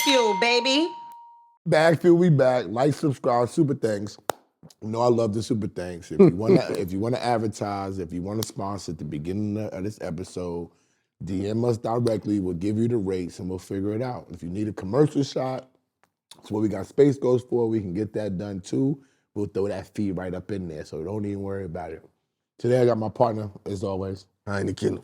BagFuel, baby. BagFuel, we back. Like, subscribe, super thanks. You know I love the super thanks. If you wanna advertise, if you wanna sponsor at the beginning of this episode, DM us directly. We'll give you the rates and we'll figure it out. If you need a commercial shot, that's what we got Space Ghost for. We can get that done too. We'll throw that fee right up in there, so don't even worry about it. Today I got my partner, as always, Hynaken.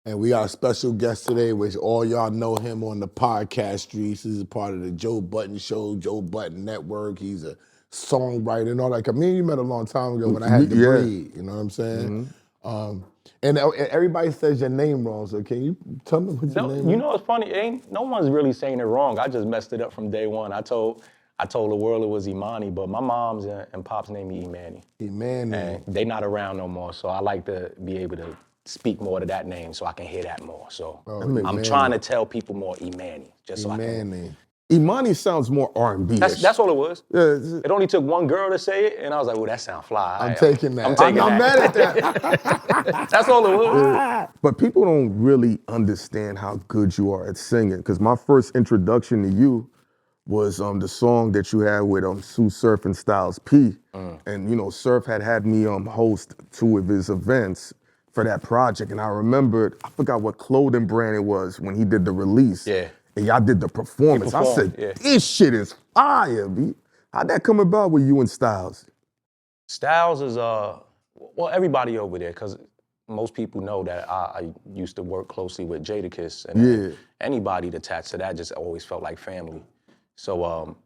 And we got a special guest today, which all y'all know him on the podcast streets. He's a part of the Joe Budden Show, Joe Budden Network. He's a songwriter and all that. I mean, you met a long time ago when I had the BRIGADE, you know what I'm saying? Mm-hmm. And everybody says your name wrong, so can you tell me what your name is? You know what's funny? No one's really saying it wrong. I just messed it up from day one. I told the world it was Emanny, but my mom's and pop's name is Emanny. Emanny. And they not around no more, so I like to be able to speak more to that name so I can hear that more. So I'm trying to tell people more Emanny, just so I can. Emanny sounds more R&B. That's all it was. Yeah, it only took one girl to say it, and I was like, well, that sound fly. I'm taking that. I'm mad at that. That's all it was. But people don't really understand how good you are at singing, because my first introduction to you was the song that you had with Tsu Surf and Styles P. And you know, Surf had me host 2 of his events for that project, and I remembered, I forgot what clothing brand it was when he did the release. Yeah. And y'all did the performance. I said, this shit is fire, B. How'd that come about with you and Styles? Styles is, well, everybody over there, because most people know that I used to work closely with Jadakiss, and anybody attached to that just always felt like family. So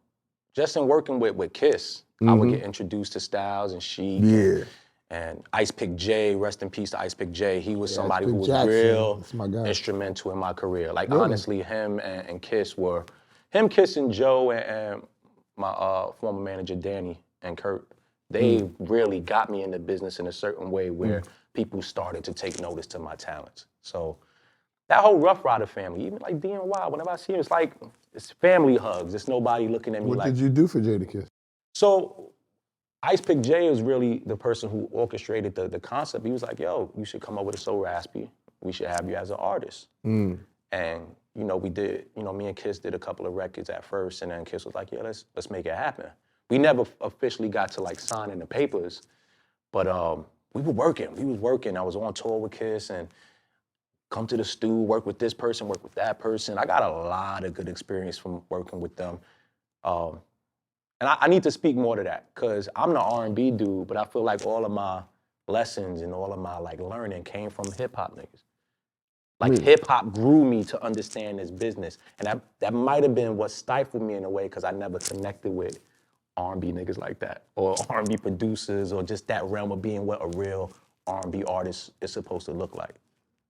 just in working with Kiss, I would get introduced to Styles and Sheik. And Ice Pick J, rest in peace to Ice Pick J. He was somebody who was real instrumental in my career. Like, honestly, him and Kiss were, Kiss and Joe and my former manager, Danny and Kurt, they really got me in the business in a certain way where people started to take notice to my talents. So that whole Rough Rider family, even like DNY, whenever I see him, it's family hugs. It's nobody looking at me What did you do for Jadakiss? So Ice Pick J was really the person who orchestrated the concept. He was like, yo, you should come up with a So Raspy. We should have you as an artist. And, you know, we did, you know, me and Kiss did a couple of records at first, and then Kiss was like, yeah, let's make it happen. We never officially got to like signing the papers, but we were working. We was working. I was on tour with Kiss and come to the stew, work with this person, work with that person. I got a lot of good experience from working with them. And I need to speak more to that, because I'm the R&B dude, but I feel like all of my lessons and all of my like learning came from hip-hop niggas. Like hip-hop grew me to understand this business. And that might have been what stifled me in a way, because I never connected with R&B niggas like that, or R&B producers, or just that realm of being what a real R&B artist is supposed to look like.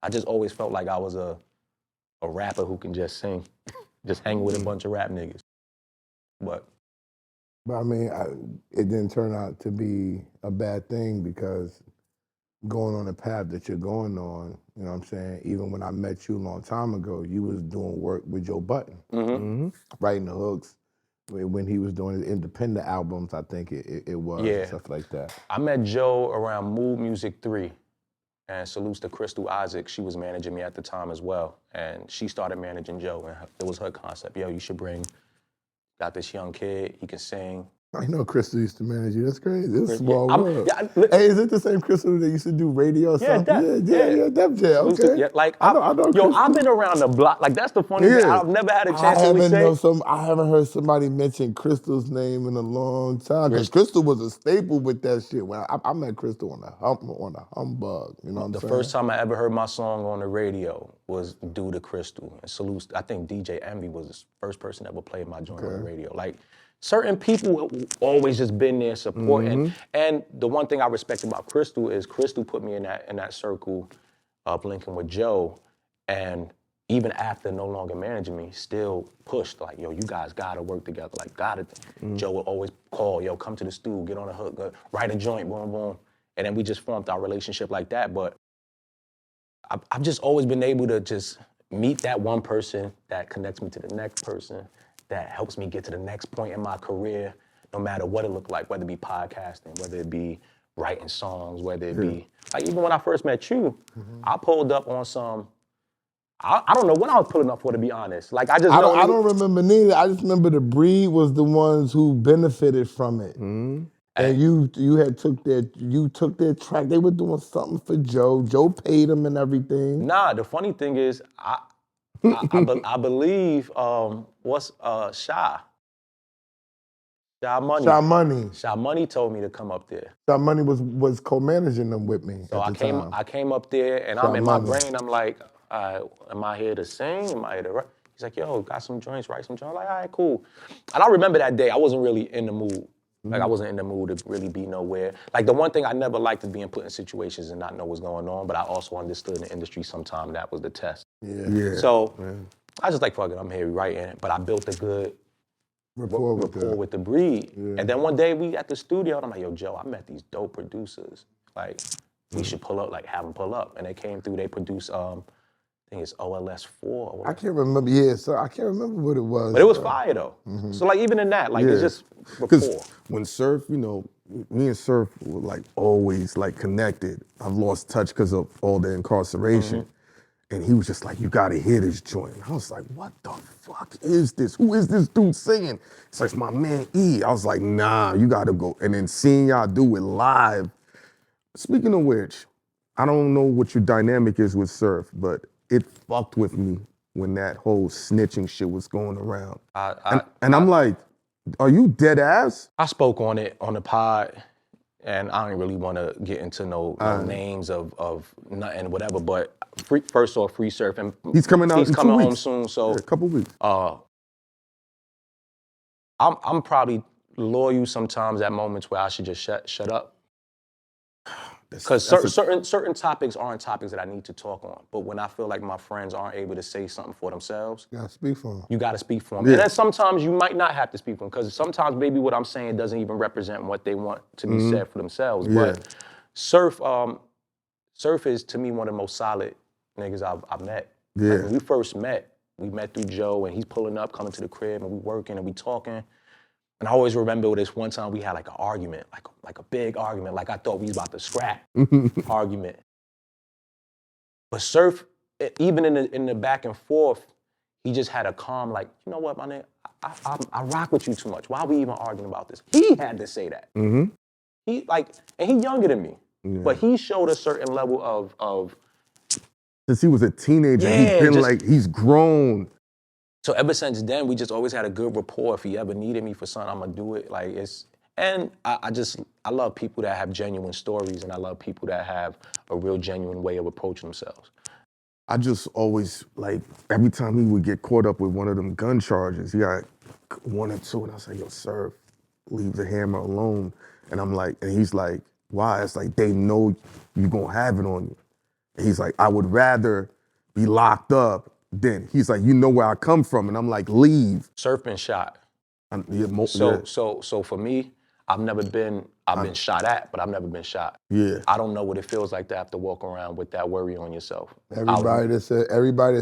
I just always felt like I was a rapper who can just sing, just hang with a bunch of rap niggas. But I mean, it didn't turn out to be a bad thing, because going on the path that you're going on, you know what I'm saying? Even when I met you a long time ago, you was doing work with Joe Budden, writing the hooks. When he was doing his independent albums, I think it was, and stuff like that. I met Joe around Mood Music 3, and salutes to Crystal Isaac. She was managing me at the time as well, and she started managing Joe, and it was her concept. Yo, you should got this young kid, he can sing. I know Crystal used to manage you. That's crazy. This is a small world. Hey, is it the same Crystal that used to do radio or something? Yeah, Def Jam. Okay. Yeah, like, I know yo, I've been around the block. Like, that's the funny thing. I've never had a chance to really say. I haven't heard somebody mention Crystal's name in a long time. Because Crystal was a staple with that shit. When I met Crystal on the humbug. You know what I'm saying? The first time I ever heard my song on the radio was due to Crystal. And salutes, I think DJ Envy was the first person that ever played my joint on the radio. Like, certain people always just been there supporting. And the one thing I respect about Crystal is Crystal put me in that circle of linking with Joe. And even after no longer managing me, still pushed like, yo, you guys gotta work together. Like, Joe would always call, yo, come to the stew, get on a hook, write a joint, boom, boom. And then we just formed our relationship like that. But I've just always been able to just meet that one person that connects me to the next person, that helps me get to the next point in my career, no matter what it looked like, whether it be podcasting, whether it be writing songs, whether it be, like even when I first met you, I pulled up on I don't know what I was pulling up for, to be honest. Like I just I know don't remember neither. I just remember the Breed was the ones who benefited from it. Mm-hmm. And you took their track. They were doing something for Joe. Joe paid them and everything. Nah, the funny thing is, I believe what's Sha Money. Sha Money told me to come up there. Sha Money was co-managing them with me. So I came up there and I'm in my brain, I'm like, am I here to sing? Am I here to write? He's like, yo, got some joints, write some joints. I'm like, all right, cool. And I remember that day, I wasn't really in the mood. Like I wasn't in the mood to really be nowhere. Like the one thing I never liked is being put in situations and not know what's going on, but I also understood in the industry sometime that was the test. Yeah. So I just like, fuck it, I'm here writing, but I built a good rapport with the Breed. Yeah. And then one day we at the studio, and I'm like, yo, Joe, I met these dope producers. Like, we should pull up, like have them pull up. And they came through, they produced, I think it's OLS4. I can't remember, so I can't remember what it was. But it was fire though. So like even in that, like it's just rapport. Because when Surf, you know, me and Surf were like always like connected. I've lost touch because of all the incarceration. And he was just like, you gotta hear this joint. And I was like, what the fuck is this? Who is this dude singing? It's like, my man E. I was like, nah, you gotta go. And then seeing y'all do it live. Speaking of which, I don't know what your dynamic is with Surf, but it fucked with me when that whole snitching shit was going around. And I'm like, are you dead ass? I spoke on it on the pod, and I don't really want to get into no names of nothing, whatever, but first off, Free Surf, and he's coming out. He's in coming 2 home weeks. soon, so a couple weeks. I'm probably loyal sometimes at moments where I should just shut up. Because certain topics aren't topics that I need to talk on. But when I feel like my friends aren't able to say something for themselves, you gotta speak for them. You gotta speak for them. And then sometimes you might not have to speak for them, because sometimes maybe what I'm saying doesn't even represent what they want to be said for themselves. But Surf is to me one of the most solid niggas I've met. Yeah. Like, when we first met, we met through Joe, and he's pulling up, coming to the crib, and we working and we talking. And I always remember this one time we had like an argument, like a big argument, like I thought we was about to scrap argument. But Surf, even in the back and forth, he just had a calm, like, you know what, my nigga, I rock with you too much. Why are we even arguing about this? He had to say that. He like, and he younger than me, but he showed a certain level of. Since he was a teenager, he's been like, he's grown. So ever since then, we just always had a good rapport. If he ever needed me for something, I'm gonna do it. Like and I love people that have genuine stories, and I love people that have a real genuine way of approaching themselves. I just always, like, every time he would get caught up with one of them gun charges, he got 1 or 2, and I was like, yo, Surf, leave the hammer alone. And I'm like, and he's like, why? It's like, they know you're gonna have it on you. And he's like, I would rather be locked up than, he's like, you know where I come from. And I'm like, leave. Surf been shot. So for me, I've been shot at, but I've never been shot. Yeah. I don't know what it feels like to have to walk around with that worry on yourself. Everybody that's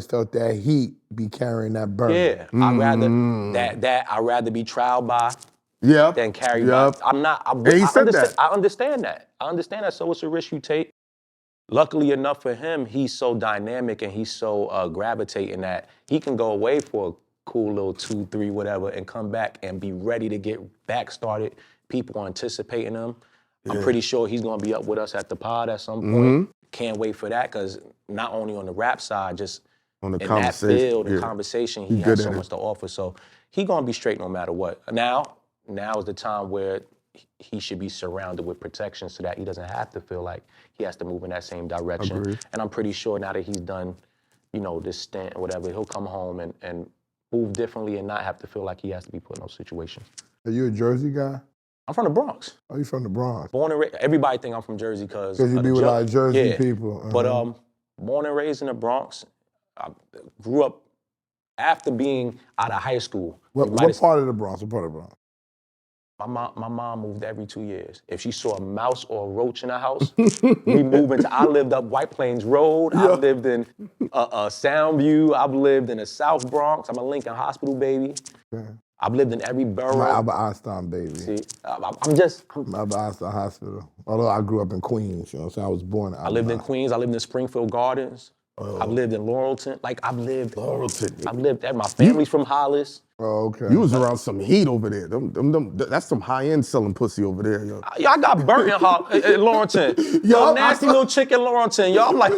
felt that heat be carrying that burden. Yeah, I'd rather be trialed by than carried by. I understand that. So it's a risk you take. Luckily enough for him, he's so dynamic and he's so gravitating that he can go away for a cool little 2, 3, whatever, and come back and be ready to get back started. People are anticipating him. Yeah. I'm pretty sure he's gonna be up with us at the pod at some point. Can't wait for that, because not only on the rap side, just on the in that field and conversation, he has so much to offer. So he gonna be straight no matter what. Now is the time where he should be surrounded with protection so that he doesn't have to feel like he has to move in that same direction. Agreed. And I'm pretty sure now that he's done, this stint or whatever, he'll come home and move differently and not have to feel like he has to be put in those situations. Are you a Jersey guy? I'm from the Bronx. Oh, you from the Bronx? Born and raised. Everybody think I'm from Jersey because you be with a lot of Jersey people. But born and raised in the Bronx. I grew up after being out of high school. What part of the Bronx? My mom moved every 2 years. If she saw a mouse or a roach in the house, we moved into. I lived up White Plains Road. I lived in Soundview. I've lived in the South Bronx. I'm a Lincoln Hospital baby. Okay. I've lived in every borough. I'm an Albert Einstein baby. See, I'm Albert Einstein Hospital. Although I grew up in Queens, so I was born. I lived in Queens. I lived in Springfield Gardens. I've lived in Laurelton. Like I've lived there. My family's from Hollis. Oh, okay. You was around some heat over there. That's some high-end selling pussy over there, yo. Yo, I got burnt in Laurelton. Yo, nasty little chick in Laurelton. Yo, I'm like,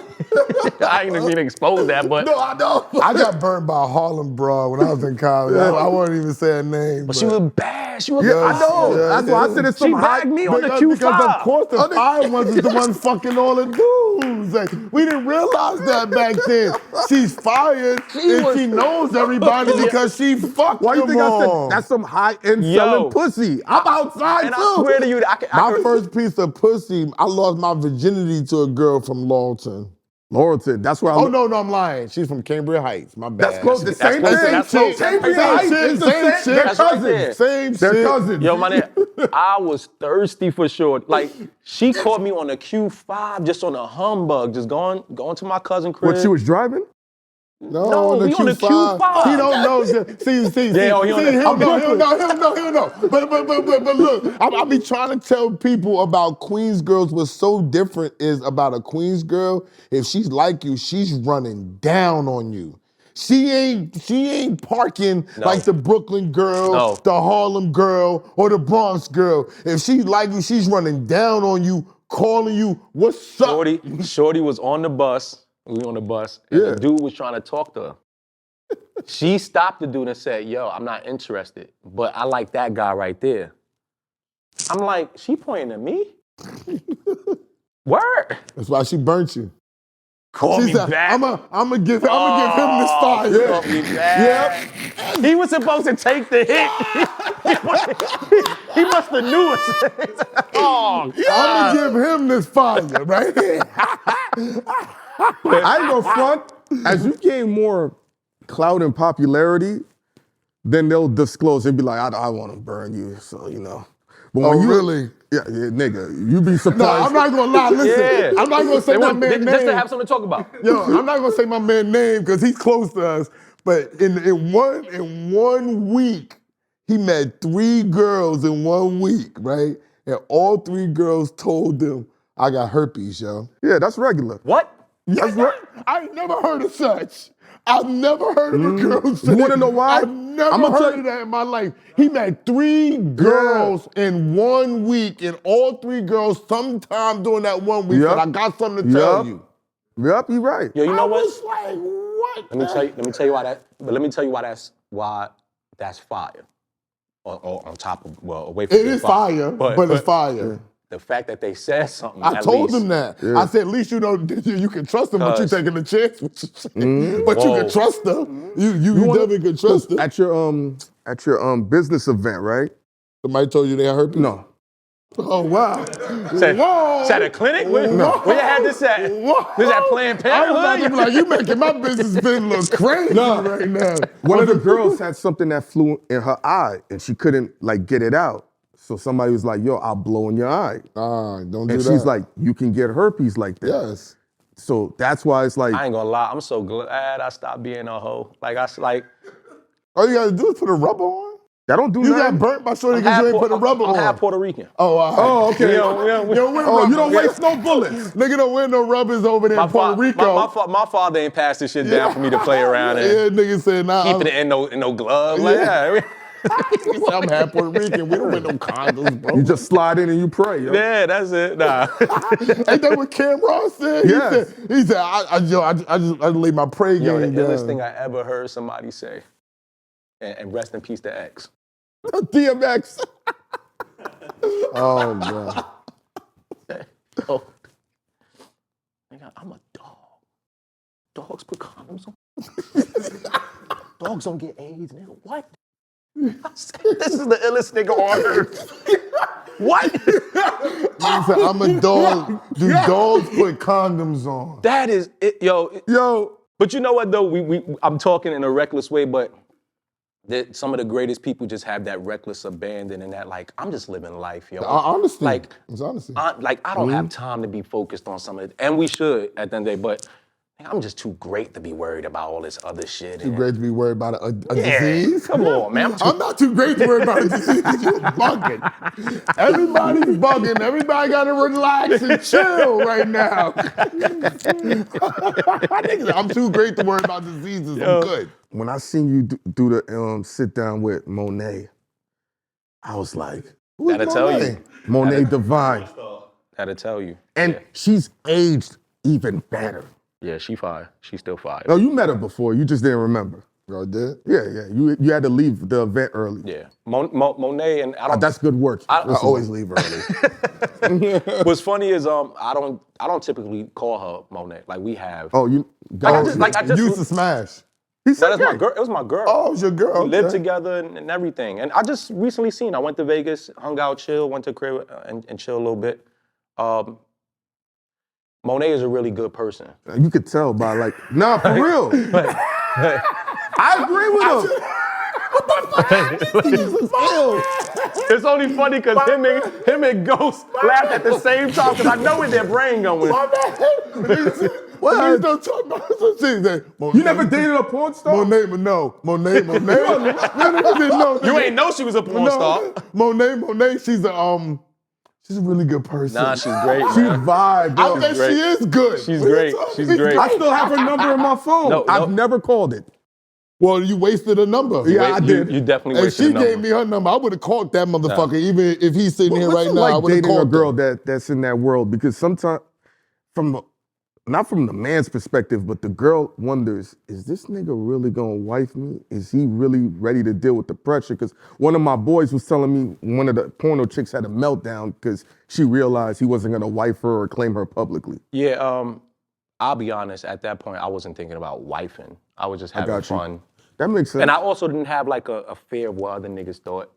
I ain't even mean to expose that, but. No, I know. I got burned by a Harlem broad when I was in college. I won't even say her name. But she was bad. She was I know. That's why I said it's some She high. bagged me on the Because Q5. of course the fire ones is the ones fucking all the dudes. Like, we didn't realize that back then. She's fired and she knows everybody because she fucked Why you them think I said all. that's some high-end Yo. selling pussy? I'm outside And too. I swear to you, My first piece of pussy, I lost my virginity to a girl from Lawton. Laurelton, that's where I Oh, no, I'm lying. She's from Cambria Heights. My bad. That's close. The same close. thing. That's close. Cambria Same Heights shit, is the same same. shit. They're That's right cousins. there. Same They're shit. cousins. Yo, my nigga, I was thirsty for sure. Like, she caught me on a Q5, just on a humbug, just going to my cousin crib. What, she was driving? No, we on the Q5. He don't know. See. Yeah, he on that. He'll know. But look, I be trying to tell people about Queens girls. What's so different is about a Queens girl. If she's like you, she's running down on you. She ain't parking like the Brooklyn girl, the Harlem girl, or the Bronx girl. If she like you, she's running down on you, calling you, what's up? Shorty was on the bus. We on the bus, and the dude was trying to talk to her. She stopped the dude and said, yo, I'm not interested, but I like that guy right there. I'm like, she pointing at me? Word. That's why she burnt you. Call She me said, back. I'm gonna give him this fire. Call me back. Yep. He was supposed to take the hit. He must have knew us. Oh, God. I'm gonna give him this fire right here. I ain't gonna front. As you gain more clout and popularity, then they'll disclose. They'll be like, I want to burn you, so you know. But when you really? Yeah, nigga, you be surprised. No, I'm not gonna lie. Listen, I'm not gonna say my man's name. Just to have something to talk about. Yo, I'm not gonna say my man's name because he's close to us. But in one week, he met 3 girls in 1 week, right? And all 3 girls told him, I got herpes, yo. Yeah, that's regular. What? That's right. I never heard of such. I've never heard of a girl say. You wanna know why? I've never heard of that in my life. He met 3 girls in 1 week, and all 3 girls sometime during that 1 week said, I got something to tell you. Yep, you're right. Yo, you know what? I was like, what? Let me tell you why that. But let me tell you why that's fire. Or on top of away from It is fire, but it's fire. The fact that they said something. I told them that. Yeah. I said, at least you know you can trust them, but you taking a chance with But you can trust them. You definitely can trust them. At your business event, right? Somebody told you they had herpes? No. Oh, wow. Is that a clinic? Where you had this at? This at Planned Parenthood? I was about to be like, you making my business been look crazy right now. One of the girls had something that flew in her eye, and she couldn't get it out. So somebody was like, yo, I'll blow in your eye. Don't do that. And she's like, you can get herpes like that. Yes. So that's why it's like. I ain't gonna lie, I'm so glad I stopped being a hoe. All you gotta do is put a rubber on. That don't do You nothing. got burnt by shorty because you ain't put a rubber on. I'm half Puerto Rican. Oh, all right. Oh, okay. You don't waste no bullets. Nigga don't wear no rubbers over there in Puerto Rico. My father ain't passed this shit down for me to play around in. Yeah, nigga said, nah. Keeping it in no gloves. Like, I'm half Puerto Rican. We don't wear no condoms, bro. You just slide in and you pray. Yo. Yeah, that's it. Nah. Ain't that what Cam Ross said? Yes. He said, I just laid my pray game The down. illest thing I ever heard somebody say, and rest in peace to X. DMX. Oh, God. Oh. Nigga, I'm a dog. Dogs put condoms on. Dogs don't get AIDS, nigga. What? I said, this is the illest nigga on earth. What? He said, I'm a dog. Do dogs put condoms on? That is it, yo. But you know what though? I'm talking in a reckless way, but some of the greatest people just have that reckless abandon and that I'm just living life, yo. Honestly. It's honesty. I don't have time to be focused on some of it, and we should at the end of the day. But I'm just too great to be worried about all this other shit. Too great to be worried about a Yeah, disease? come on, man. I'm not too great to worry about a disease. You're bugging. Everybody's bugging. Everybody got to relax and chill right now. I'm too great to worry about diseases. I'm good. When I seen you do the sit down with Mone, I was like, Who is That'll tell Mone? you. Mone Divine. That'll tell you. And she's aged even better. Yeah, she fire. She's still fire. Oh, you met her before, you just didn't remember. Bro, did? Yeah. You had to leave the event early. Yeah, Monet and I don't. That's good work. I always leave early. What's funny is I don't typically call her Monet. Like we have. Oh, you I just used to smash. he said That's my girl. It was my girl. Oh, it was your girl. We lived okay. together and everything. And I just recently seen. I went to Vegas, hung out, chill, went to crib and chill a little bit. Monet is a really good person. You could tell by like, nah, for real. I agree with him. It's only funny because him and Ghost laughed at the same time because I know where their brain going. What? Don't talk about some shit. You never dated a porn star? Monet, no. Monet. No, You ain't know she was a porn star. Monet, she's a really good person. Nah, she's great, She man. I vibe, bro. bet great. she is good. She's What are you great. talking She's about? great. I still have her number in my phone. No, I've never called it. Well, you wasted a number. Yeah, I did. You definitely If wasted she a number. gave me her number, I would have called that motherfucker, even if he's sitting here right What's it now. I like would have dating a called girl him. that's in that world? Because sometimes, not from the man's perspective, but the girl wonders, is this nigga really gonna wife me? Is he really ready to deal with the pressure? Because one of my boys was telling me one of the porno chicks had a meltdown because she realized he wasn't gonna wife her or claim her publicly. Yeah, I'll be honest, at that point, I wasn't thinking about wifing. I was just having got you. fun. That makes sense. And I also didn't have like a fear of what other niggas thought.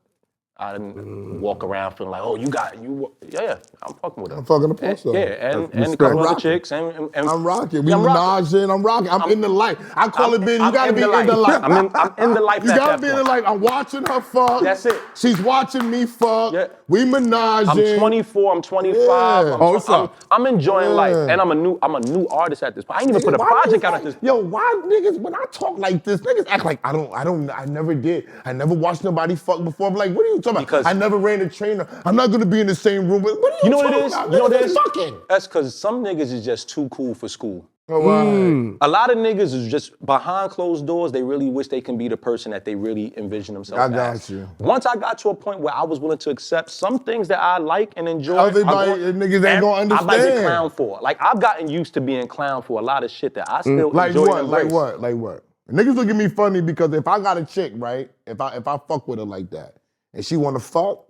I didn't walk around feeling like, oh, yeah, I'm fucking with her. I'm fucking a porn star. Yeah, and a Respect. couple other Rocking. chicks. And I'm rocking. We Yeah, I'm rocking. menaging. I'm rocking. I'm in the life. I call it being, you I'm gotta be in the life. I'm in the life You at gotta that be in the point. life. I'm watching her fuck. That's it. She's watching me fuck. Yeah. We menaging. I'm 24, I'm 25. Yeah. Oh, what's up? I'm enjoying life. Yeah. And I'm a new artist at this point. I ain't even put a Why project niggas out at this like- Yo, why niggas, when I talk like this, niggas act like I never did. I never watched nobody fuck before. I'm like, what are you talking Because- about? I never ran a trainer. I'm not gonna be in the same room with, what are you You know what talking it is? about? You know what it Niggas is? Fucking. That's because some niggas is just too cool for school. All right. A lot of niggas is just behind closed doors. They really wish they can be the person that they really envision themselves I got as. you. Once I got to a point where I was willing to accept some things that I like and enjoy, Everybody- niggas ain't gonna I might be understand. clown for. Like I've gotten used to being clown for a lot of shit that I still Like enjoy what? and Like embrace. what? Like what? Niggas look at me funny because if I got a chick, right? If I fuck with her like that, and she wanna fuck,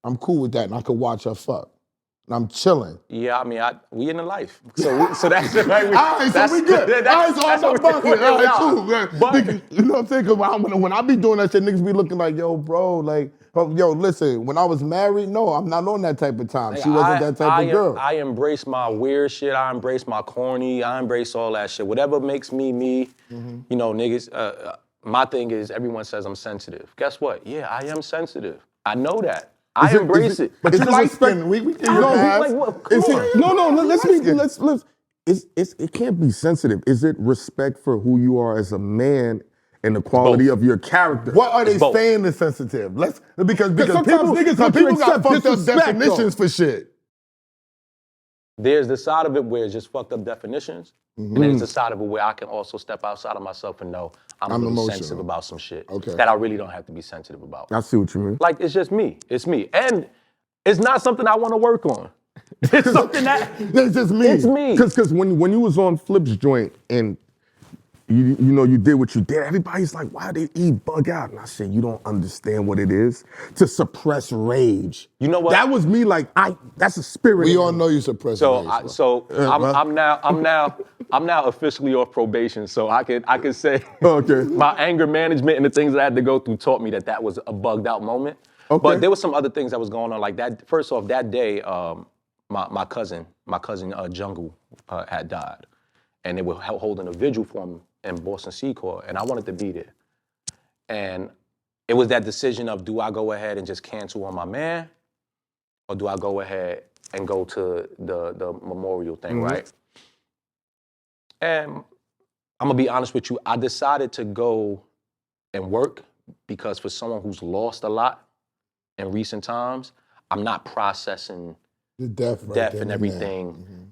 I'm cool with that, and I could watch her fuck. And I'm chilling. Yeah, I mean, we in the life. So that's it. Right? All right, so we good. All right, so I'm not fucking. All right, cool. Man. But You know what I'm saying? Because when I be doing that shit, niggas be looking like, yo, bro, like, oh, yo, listen, when I was married, no, I'm not on that type of time. She wasn't that type of girl. I embrace my weird shit. I embrace my corny. I embrace all that shit. Whatever makes me me. You know, niggas. My thing is, everyone says I'm sensitive. Guess what? Yeah, I am sensitive. I know that. I embrace it. But Is you it like respect- skin. We can I know, ask. like, what? Is Come on. it, no, let's it can't be sensitive. Is it respect for who you are as a man and the quality both. of your character? What are they both. saying is sensitive? Because sometimes people, niggas some let you people got accept fucked up disrespect, definitions for shit. There's the side of it where it's just fucked up definitions, and then there's the side of it where I can also step outside of myself and know I'm really emotional. sensitive about some shit Okay. that I really don't have to be sensitive about. I see what you mean. Like, it's just me. It's me. And it's not something I want to work on. It's something that, That's just me. it's me. Because when you was on Flip's joint and you know you did what you did, everybody's like, why they eat bug out? And I said, you don't understand what it is to suppress rage. You know what? That was me like, that's a spirit. We in all me. know you suppress So, rage, bro. I'm now officially off probation. So I can say Okay. my anger management and the things I had to go through taught me that was a bugged out moment. Okay. But there was some other things that was going on like that. First off, that day, my cousin Jungle had died, and they were holding a vigil for him in Boston Secor, and I wanted to be there. And it was that decision of, do I go ahead and just cancel on my man, or do I go ahead and go to the memorial thing, right? And I'm gonna be honest with you, I decided to go and work because for someone who's lost a lot in recent times, I'm not processing The death and everything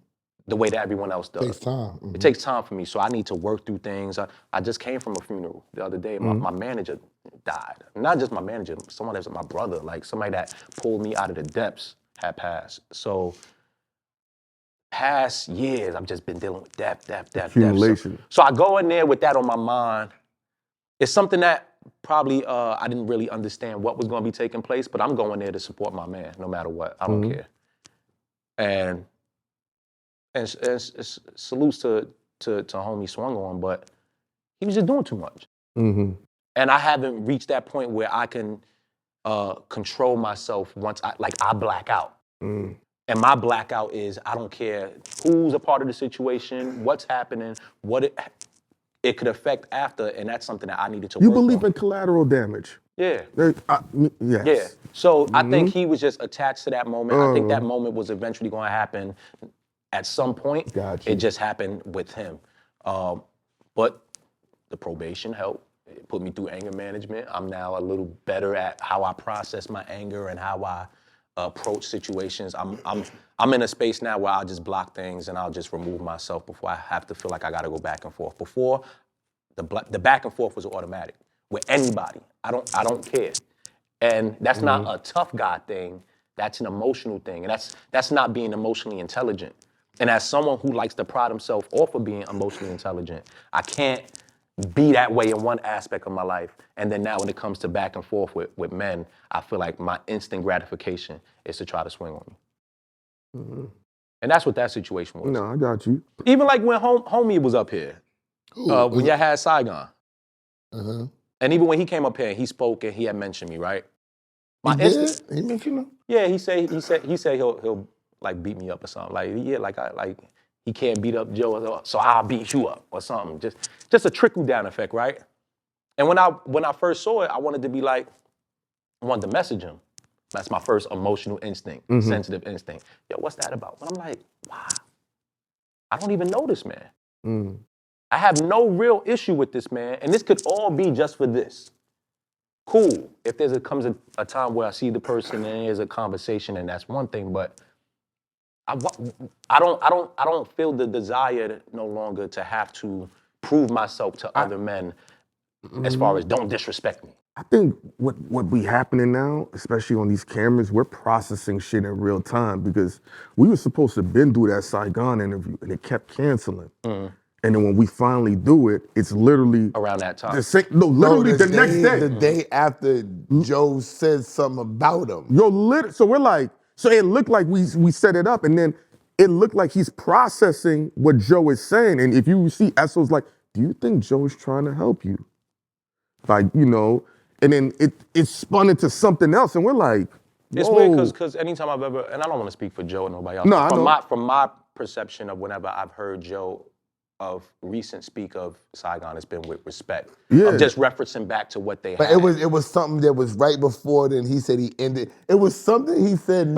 the way that everyone else does. It takes time. It takes time for me, so I need to work through things. I just came from a funeral the other day. My manager died. Not just my manager, someone that's my brother, like somebody that pulled me out of the depths had passed. So past years, I've just been dealing with death. Accumulation. So I go in there with that on my mind. It's something that probably I didn't really understand what was going to be taking place, but I'm going there to support my man, no matter what. I don't care. And salutes to homie Swung On, but he was just doing too much. And I haven't reached that point where I can control myself once I black out. And my blackout is I don't care who's a part of the situation, what's happening, what it could affect after, and that's something that I needed to work on. You believe in collateral damage? Yeah. Yes. Yeah. So I think he was just attached to that moment. I think that moment was eventually going to happen at some point. Gotcha. It just happened with him. But the probation helped. It put me through anger management. I'm now a little better at how I process my anger and how I approach situations. I'm in a space now where I'll just block things and I'll just remove myself before I have to feel like I got to go back and forth. Before, the back and forth was automatic with anybody. I don't care. And that's not a tough guy thing. That's an emotional thing. And that's not being emotionally intelligent. And as someone who likes to pride himself off of being emotionally intelligent, I can't be that way in one aspect of my life. And then now when it comes to back and forth with men, I feel like my instant gratification is to try to swing on me. And that's what that situation was. No, I got you. Even like when homie was up here, when y'all had Saigon. And even when he came up here, he spoke and he had mentioned me, right? He mentioned him? Yeah, he said he'll like beat me up or something. Like, yeah, like he can't beat up Joe, so I'll beat you up or something. Just a trickle down effect, right? And when I first saw it, I wanted to message him. That's my first emotional instinct, sensitive instinct. Yo, what's that about? But I'm like, wow, I don't even know this man. I have no real issue with this man, and this could all be just for this. Cool. If comes a time where I see the person and there's a conversation, and that's one thing, but I don't feel the desire no longer to have to prove myself to other men as far as don't disrespect me. I think what be happening now, especially on these cameras, we're processing shit in real time because we were supposed to been do that Saigon interview and it kept canceling. And then when we finally do it, it's literally around that time. The next day. The day after Joe said something about him. So we're like, so it looked like we set it up, and then it looked like he's processing what Joe is saying. And if you see Esso's like, do you think Joe is trying to help you? Like, and then it spun into something else, and we're like, whoa. It's weird because anytime I've ever, and I don't want to speak for Joe or nobody else. No, from my perception of whenever I've heard Joe of recent speak of Saigon, it's been with respect. Yeah. Of just referencing back to what they But had. it was something that was right before then. He said he ended. It was something he said,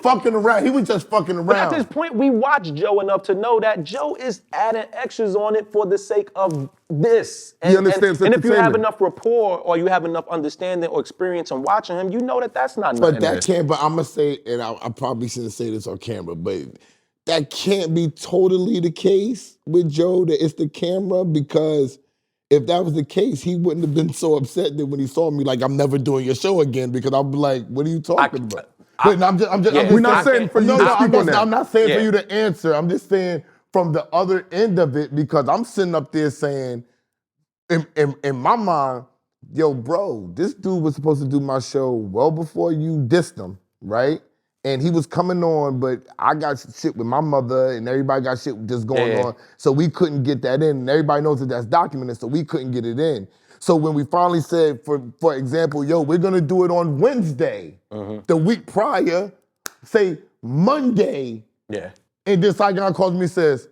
fucking around. He was just fucking around. But at this point, we watched Joe enough to know that Joe is adding extras on it for the sake of this. He understands and if you have entertainment. enough rapport or you have enough understanding or experience in watching him, you know that that's not nothing. But that can't, but I'm going to say, and I probably shouldn't say this on camera, but that can't be totally the case with Joe, that it's the camera, because if that was the case, he wouldn't have been so upset that when he saw me, like, I'm never doing your show again, because I'd be like, what are you talking about? We're not saying for you to speak on that. I'm not saying for you to answer. I'm just saying from the other end of it, because I'm sitting up there saying, in my mind, yo, bro, this dude was supposed to do my show well before you dissed him, right? And he was coming on, but I got shit with my mother, and everybody got shit just going on, so we couldn't get that in. And everybody knows that that's documented, so we couldn't get it in. So when we finally said, for example, yo, we're gonna do it on Wednesday, the week prior, say Monday, and this Saigon calls me and says,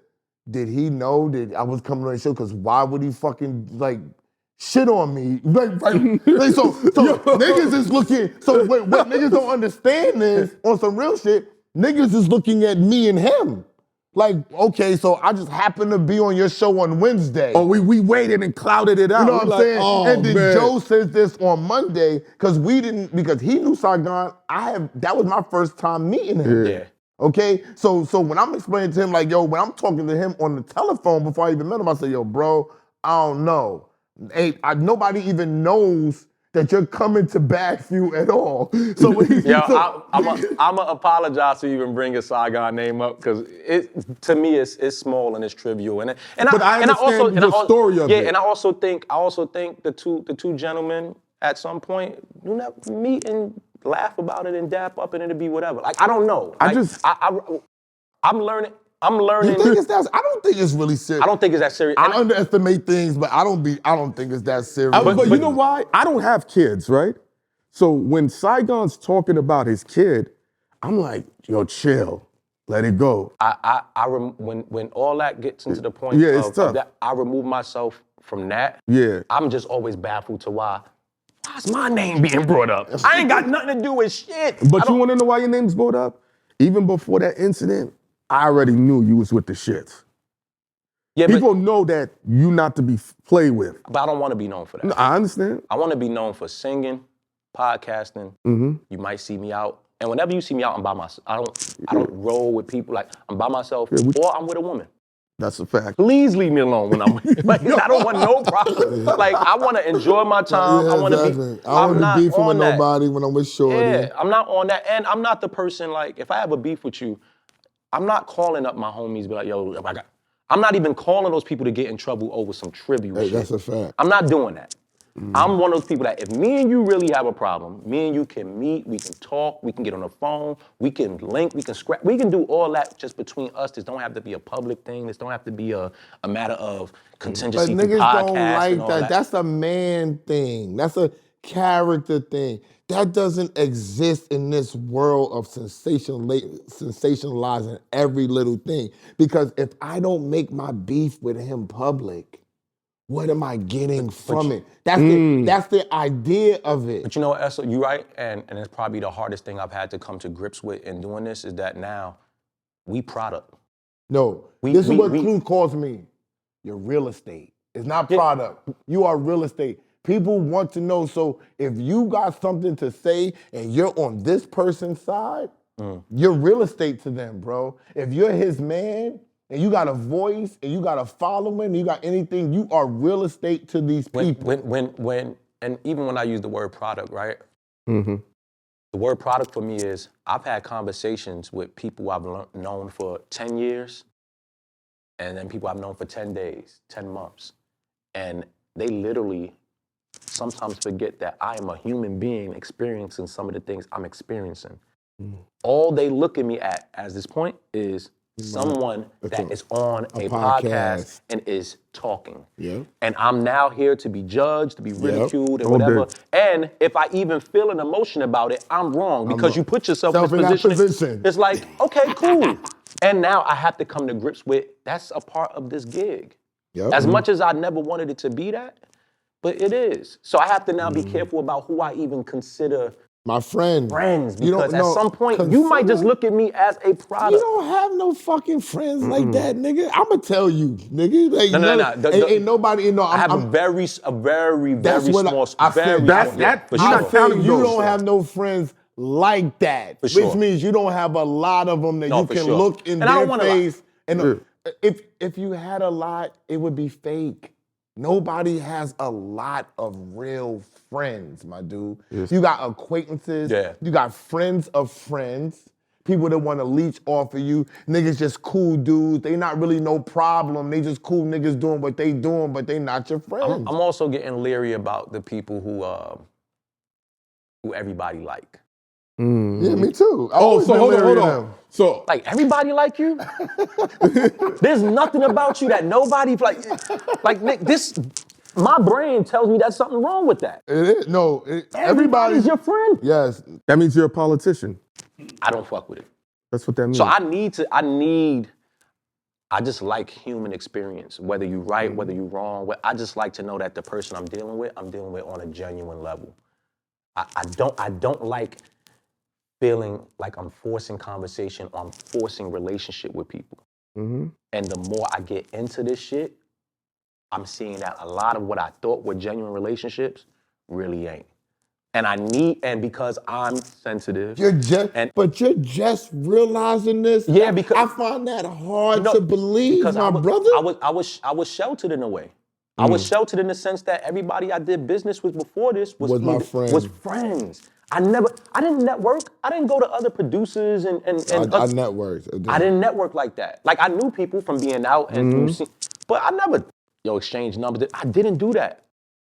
did he know that I was coming on the show? Because why would he fucking, like, shit on me? So niggas is looking, so what niggas don't understand is, on some real shit, niggas is looking at me and him. Like, okay, so I just happened to be on your show on Wednesday. Oh, we waited and clouded it out. You know what I'm saying? Oh, and then man. Joe says this on Monday because he knew Saigon. That was my first time meeting him. Yeah. Okay, so when I'm explaining to him, like, yo, when I'm talking to him on the telephone before I even met him, I say, yo, bro, I don't know. Nobody even knows that you're coming to BagFuel at all. So I'm gonna apologize for even bringing Saigon name up because to me it's small and it's trivial and I understand the story of it. And I also think the two gentlemen at some point do not meet and laugh about it and dap up and it'll be whatever. Like I don't know. I'm learning. You think it's that? I don't think it's really serious. I don't think it's that serious. I underestimate things, but I don't think it's that serious. But you know why? I don't have kids, right? So when Saigon's talking about his kid, I'm like, yo, chill, let it go. When all that gets into the point of that, I remove myself from that. Yeah. I'm just always baffled to why's my name being brought up? I ain't got nothing to do with shit. But you want to know why your name's brought up? Even before that incident, I already knew you was with the shits. Yeah, people know that you not to be played with. But I don't want to be known for that. No, I understand. I want to be known for singing, podcasting. Mm-hmm. You might see me out. And whenever you see me out, I'm by myself. I don't roll with people. Like, I'm by myself or I'm with a woman. That's a fact. Please leave me alone when I'm with like, I don't want no problem. Like, I want to enjoy my time. Yeah, I want to exactly. be. I want to be beefing with nobody when I'm with Shorty. Yeah, I'm not on that. And I'm not the person, like, if I have a beef with you, I'm not calling up my homies, be like, yo, I'm not even calling those people to get in trouble over some trivial shit. That's a fact. I'm not doing that. I'm one of those people that if me and you really have a problem, me and you can meet, we can talk, we can get on the phone, we can link, we can scrap, we can do all that just between us. This don't have to be a public thing. This don't have to be a matter of contingency. But niggas don't like that. That's a man thing. That's a character thing. That doesn't exist in this world of sensationalizing every little thing. Because if I don't make my beef with him public, what am I getting from it? That's the idea of it. But you know what, Esso, you're right, and it's probably the hardest thing I've had to come to grips with in doing this is that now we product. No, this is what Clue calls me. You're real estate. It's not product. You are real estate. People want to know, so if you got something to say and you're on this person's side, you're real estate to them, bro. If you're his man and you got a voice and you got a following, and you got anything, you are real estate to these people. And even when I use the word product, right? Mm-hmm. The word product for me is I've had conversations with people I've known for 10 years and then people I've known for 10 days, 10 months. And they literally sometimes forget that I am a human being experiencing some of the things I'm experiencing. All they look at me as this point is someone that is on a podcast and is talking. Yeah. And I'm now here to be judged, to be ridiculed, and whatever. And if I even feel an emotion about it, I'm wrong because you put yourself in this position. It's like, okay, cool. And now I have to come to grips with that's a part of this gig. Yep. As much as I never wanted it to be that, but it is. So I have to now be careful about who I even consider my friends. Because at some point, you might just look at me as a product. You don't have no fucking friends like that, nigga. I'ma tell you, nigga. Like, No. Ain't nobody, I have a very small, you don't have no friends like that. Which means you don't have a lot of them that you can look in their face. And if you had a lot, it would be fake. Nobody has a lot of real friends, my dude. Yes. You got acquaintances. Yeah. You got friends of friends. People that want to leech off of you. Niggas just cool dudes. They not really no problem. They just cool niggas doing what they doing, but they not your friends. I'm also getting leery about the people who everybody like. Yeah, me too. So hold on. So like everybody like you? There's nothing about you that nobody like Nick, this my brain tells me there's something wrong with that. It is. No, everybody's your friend. Yes. That means you're a politician. I don't fuck with it. That's what that means. So I just like human experience, whether you're right, whether you're wrong. I just like to know that the person I'm dealing with on a genuine level. I don't like feeling like I'm forcing conversation or I'm forcing relationship with people. And the more I get into this shit, I'm seeing that a lot of what I thought were genuine relationships really ain't. And because I'm sensitive. But you're just realizing this? Yeah, because I find that hard to believe, because my brother. I was sheltered in a way. I was sheltered in the sense that everybody I did business with before this was my friend. was friends. I didn't network. I didn't go to other producers and I networked. I didn't network like that. Like I knew people from being out and through, but I never exchanged numbers. I didn't do that.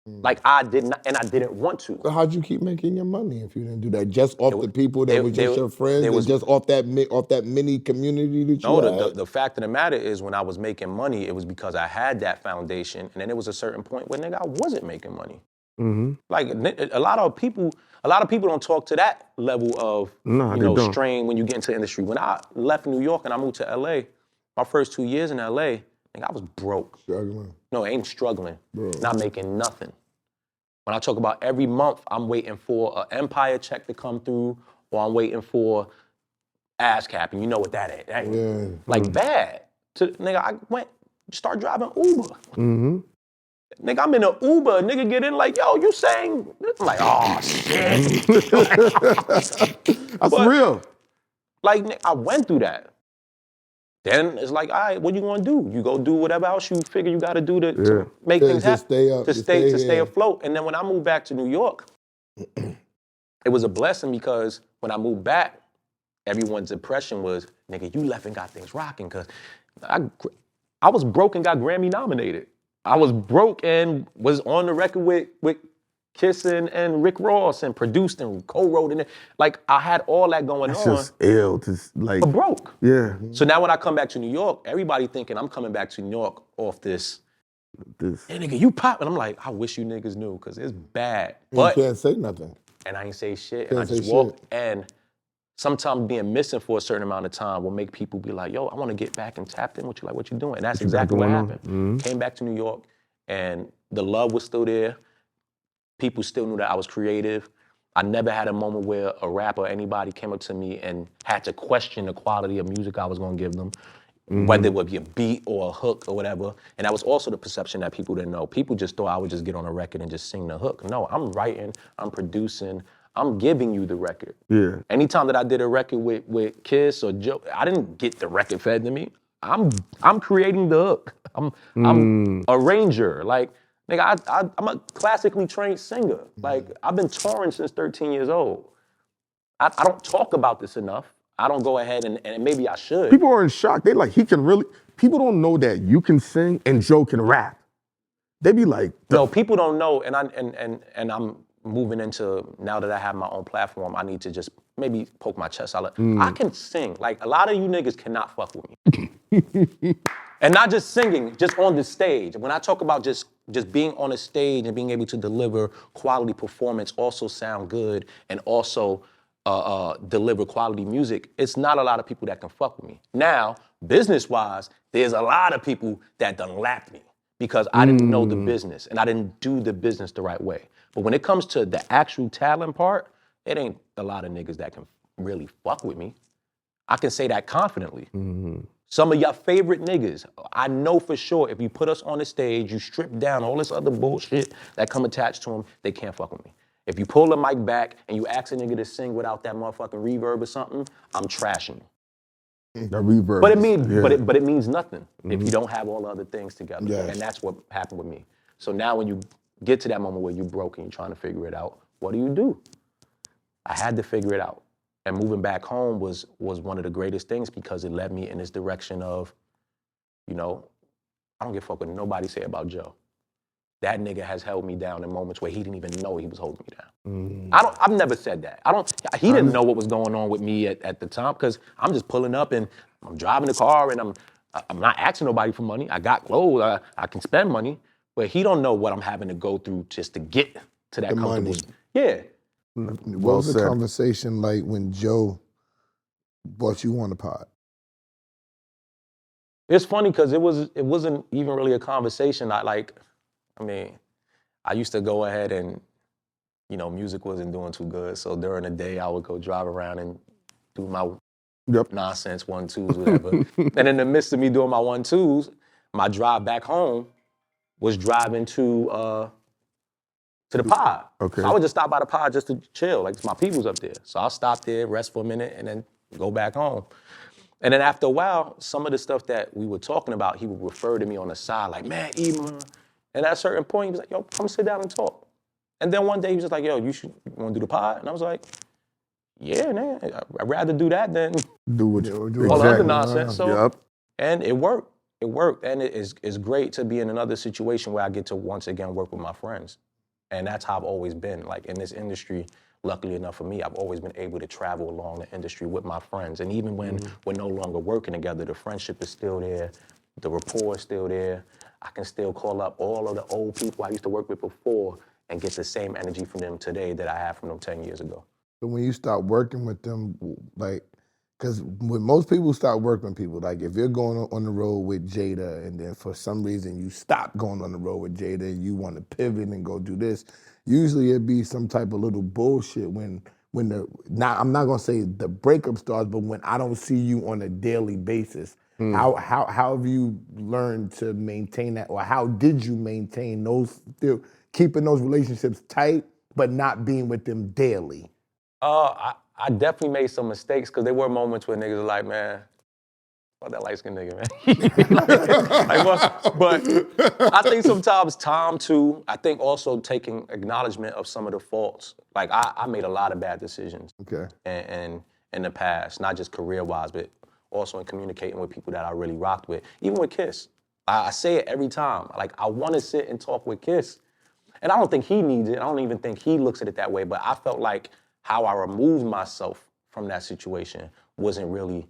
Like I did not, and I didn't want to. So how'd you keep making your money if you didn't do that? Just off the people that were just your friends, and just off that mini community that you had? No, the fact of the matter is when I was making money, it was because I had that foundation, and then there was a certain point where nigga, I wasn't making money. Like a lot of people don't talk to that level of strain when you get into the industry. When I left New York and I moved to LA, my first 2 years in LA, I was broke. Struggling. No, I ain't struggling. Bro. Not making nothing. When I talk about every month, I'm waiting for an Empire check to come through, or I'm waiting for ASCAP, and you know what that is. That ain't like bad. Nigga, I went start driving Uber. Nigga, I'm in an Uber. Nigga get in like, yo, you saying? I'm like, oh shit. That's real. Like, I went through that. Then it's like, all right, what you gonna do? You go do whatever else you figure you gotta do to make things happen. To stay afloat. And then when I moved back to New York, it was a blessing because when I moved back, everyone's impression was, nigga, you left and got things rocking. Cause I was broke and got Grammy nominated. I was broke and was on the record with Kiss and Rick Ross and produced and co-wrote in it. Like I had all that going on. It's just ill to like. But broke. Yeah. So now when I come back to New York, everybody thinking I'm coming back to New York off this. Hey nigga, you pop. And I'm like, I wish you niggas knew because it's bad. But you can't say nothing. And I ain't say shit. And I just walked. And sometimes being missing for a certain amount of time will make people be like, yo, I want to get back and tapped in with you. Like, what you doing? And that's exactly what happened. Came back to New York and the love was still there. People still knew that I was creative. I never had a moment where a rapper or anybody came up to me and had to question the quality of music I was gonna give them, whether it would be a beat or a hook or whatever. And that was also the perception that people didn't know. People just thought I would just get on a record and just sing the hook. No, I'm writing, I'm producing, I'm giving you the record. Yeah. Anytime that I did a record with Kiss or Joe, I didn't get the record fed to me. I'm creating the hook. I'm a arranger. Like, nigga, I'm a classically trained singer. Like, I've been touring since 13 years old. I don't talk about this enough. I don't go ahead and maybe I should. People are in shock. They like, he can really, people don't know that you can sing and Joe can rap. They be like, no, people don't know, and I'm moving into, now that I have my own platform, I need to just maybe poke my chest out. I can sing. Like, a lot of you niggas cannot fuck with me. And not just singing, just on the stage. When I talk about just being on a stage and being able to deliver quality performance, also sound good, and also deliver quality music, it's not a lot of people that can fuck with me. Now, business-wise, there's a lot of people that done lapped me because I didn't know the business and I didn't do the business the right way. But when it comes to the actual talent part, it ain't a lot of niggas that can really fuck with me. I can say that confidently. Some of your favorite niggas, I know for sure if you put us on the stage, you strip down all this other bullshit that come attached to them, they can't fuck with me. If you pull the mic back and you ask a nigga to sing without that motherfucking reverb or something, I'm trashing you. The reverb. But it means nothing if you don't have all the other things together. Yes. And that's what happened with me. So now when you get to that moment where you're broke and you're trying to figure it out, what do? I had to figure it out. And moving back home was one of the greatest things because it led me in this direction of, I don't give a fuck what nobody say about Joe. That nigga has held me down in moments where he didn't even know he was holding me down. I've never said that. He didn't know what was going on with me at the time because I'm just pulling up and I'm driving the car and I'm not asking nobody for money. I got clothes, I can spend money, but he don't know what I'm having to go through just to get to that comfortable. Money. Yeah. What was the conversation like when Joe brought you on the pod? It's funny because it wasn't even really a conversation. I used to go ahead and, music wasn't doing too good. So during the day, I would go drive around and do my nonsense 1-2s, whatever. And in the midst of me doing my 1-2s, my drive back home was driving to the pod. Okay. So I would just stop by the pod just to chill, like my people's up there. So I'll stop there, rest for a minute, and then go back home. And then after a while, some of the stuff that we were talking about, he would refer to me on the side, like, man, Eman. And at a certain point, he was like, yo, come sit down and talk. And then one day he was just like, yo, you want to do the pod? And I was like, yeah, man, I'd rather do that than Do what all the other nonsense. So, and it worked. It worked. And it's great to be in another situation where I get to once again work with my friends. And that's how I've always been. Like in this industry, luckily enough for me, I've always been able to travel along the industry with my friends. And even when we're no longer working together, the friendship is still there. The rapport is still there. I can still call up all of the old people I used to work with before and get the same energy from them today that I had from them 10 years ago. So when you start working with them, like, because when most people start working with people, like if you're going on the road with Jada and then for some reason you stop going on the road with Jada and you want to pivot and go do this, usually it'd be some type of little bullshit when I'm not gonna say the breakup starts, but when I don't see you on a daily basis. How have you learned to maintain that, or how did you maintain those, still keeping those relationships tight, but not being with them daily? I definitely made some mistakes because there were moments where niggas were like, man, fuck that light-skinned nigga, man. But I think sometimes time too, I think also taking acknowledgement of some of the faults. Like I made a lot of bad decisions. Okay. And in the past, not just career-wise, but also in communicating with people that I really rocked with. Even with Kiss. I say it every time. Like I want to sit and talk with Kiss. And I don't think he needs it. I don't even think he looks at it that way, but I felt like how I removed myself from that situation wasn't really.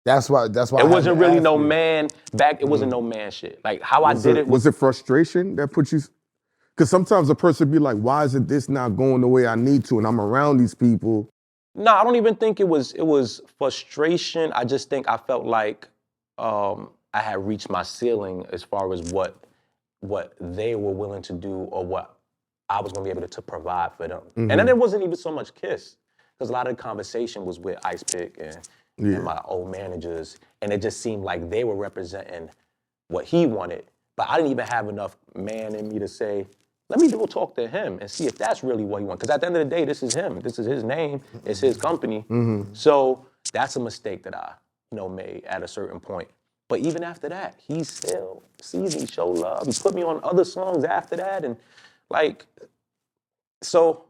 That's why. It wasn't really no man back. It wasn't no man shit. Like how I did it. Was it frustration that put you? Because sometimes a person be like, "Why isn't this not going the way I need to?" And I'm around these people. No, I don't even think it was frustration. I just think I felt like I had reached my ceiling as far as what they were willing to do or what I was gonna be able to provide for them. And then it wasn't even so much Kiss, because a lot of the conversation was with Ice Pick and my old managers, and it just seemed like they were representing what he wanted. But I didn't even have enough man in me to say, let me go talk to him and see if that's really what he wants. Because at the end of the day, this is him. This is his name. It's his company. So that's a mistake that I made at a certain point. But even after that, he still sees me, show love. He put me on other songs after that. And like, so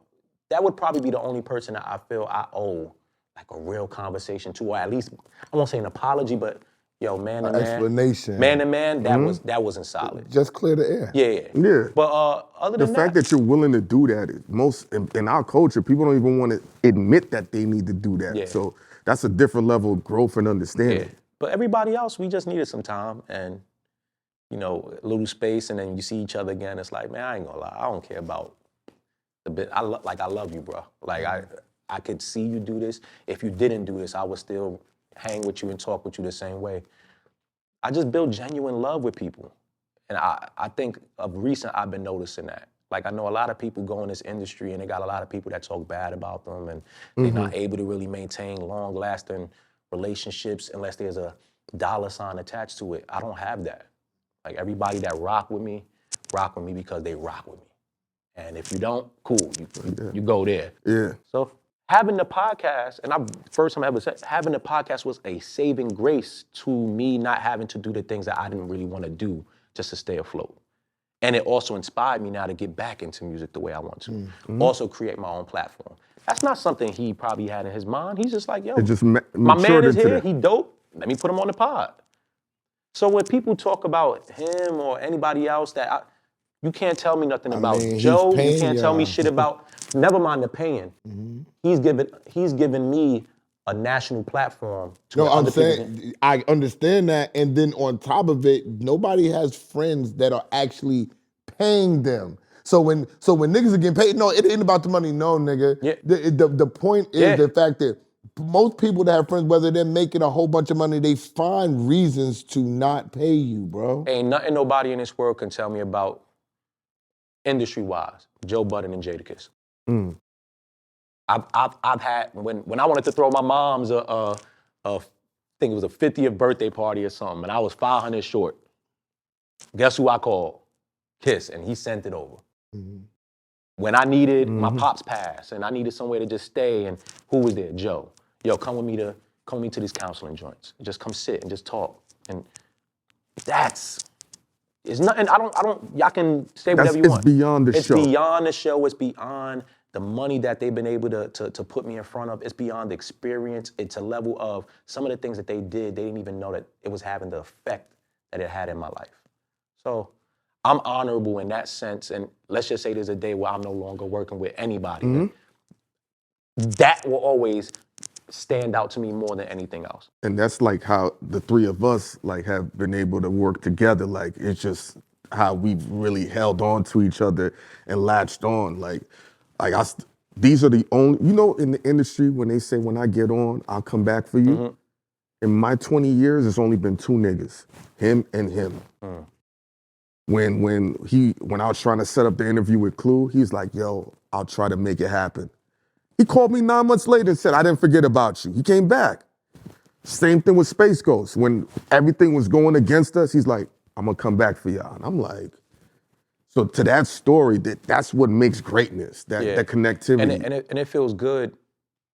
that would probably be the only person that I feel I owe like a real conversation to, or at least, I won't say an apology, but yo, man to man. Explanation. Man to man, that wasn't solid. Just clear the air. Yeah. But other than the fact that you're willing to do that, most in our culture, people don't even want to admit that they need to do that. Yeah. So that's a different level of growth and understanding. Yeah. But everybody else, we just needed some time and, a little space, and then you see each other again. It's like, man, I ain't gonna lie, I don't care about the bit. I love you, bro. Like I could see you do this. If you didn't do this, I would still hang with you and talk with you the same way. I just build genuine love with people. And I think of recent, I've been noticing that. Like I know a lot of people go in this industry and they got a lot of people that talk bad about them and they're not able to really maintain long-lasting relationships unless there's a dollar sign attached to it. I don't have that. Like everybody that rock with me because they rock with me. And if you don't, cool, you go there. Yeah. So having the podcast, and first time I ever said, having the podcast was a saving grace to me not having to do the things that I didn't really want to do just to stay afloat. And it also inspired me now to get back into music the way I want to. Also create my own platform. That's not something he probably had in his mind. He's just like, yo, my man is here, he dope, let me put him on the pod. So when people talk about him or anybody else you can't tell me nothing about Joe. You can't tell me shit about, never mind the paying. He's given me a national platform. I'm saying, I understand that. And then on top of it, nobody has friends that are actually paying them. So when niggas are getting paid, no, it ain't about the money, no, nigga. Yeah. The point is the fact that most people that have friends, whether they're making a whole bunch of money, they find reasons to not pay you, bro. Ain't nothing nobody in this world can tell me about industry-wise, Joe Budden and Jadakiss. I've had, when I wanted to throw my mom's a I think it was a 50th birthday party or something, and I was 500 short. Guess who I called? Kiss, and he sent it over. When I needed my pops pass, and I needed somewhere to just stay, and who was there? Joe. Yo, come with me to these counseling joints. Just come sit and just talk. And it's nothing. Y'all can say whatever you want. It's beyond the show. It's beyond the show. It's beyond the money that they've been able to put me in front of. It's beyond the experience. It's a level of some of the things that they did, they didn't even know that it was having the effect that it had in my life. So I'm honorable in that sense. And let's just say there's a day where I'm no longer working with anybody. That will always stand out to me more than anything else. And that's like how the three of us like have been able to work together. Like it's just how we've really held on to each other and latched on. These are the only, in the industry when they say when I get on, I'll come back for you. In my 20 years, it's only been two niggas, him and him. When I was trying to set up the interview with Clue, he's like, yo, I'll try to make it happen. He called me 9 months later and said, I didn't forget about you. He came back. Same thing with Space Ghost. When everything was going against us, he's like, I'm gonna come back for y'all. And I'm like, so to that story, that's what makes greatness, that connectivity. And it feels good,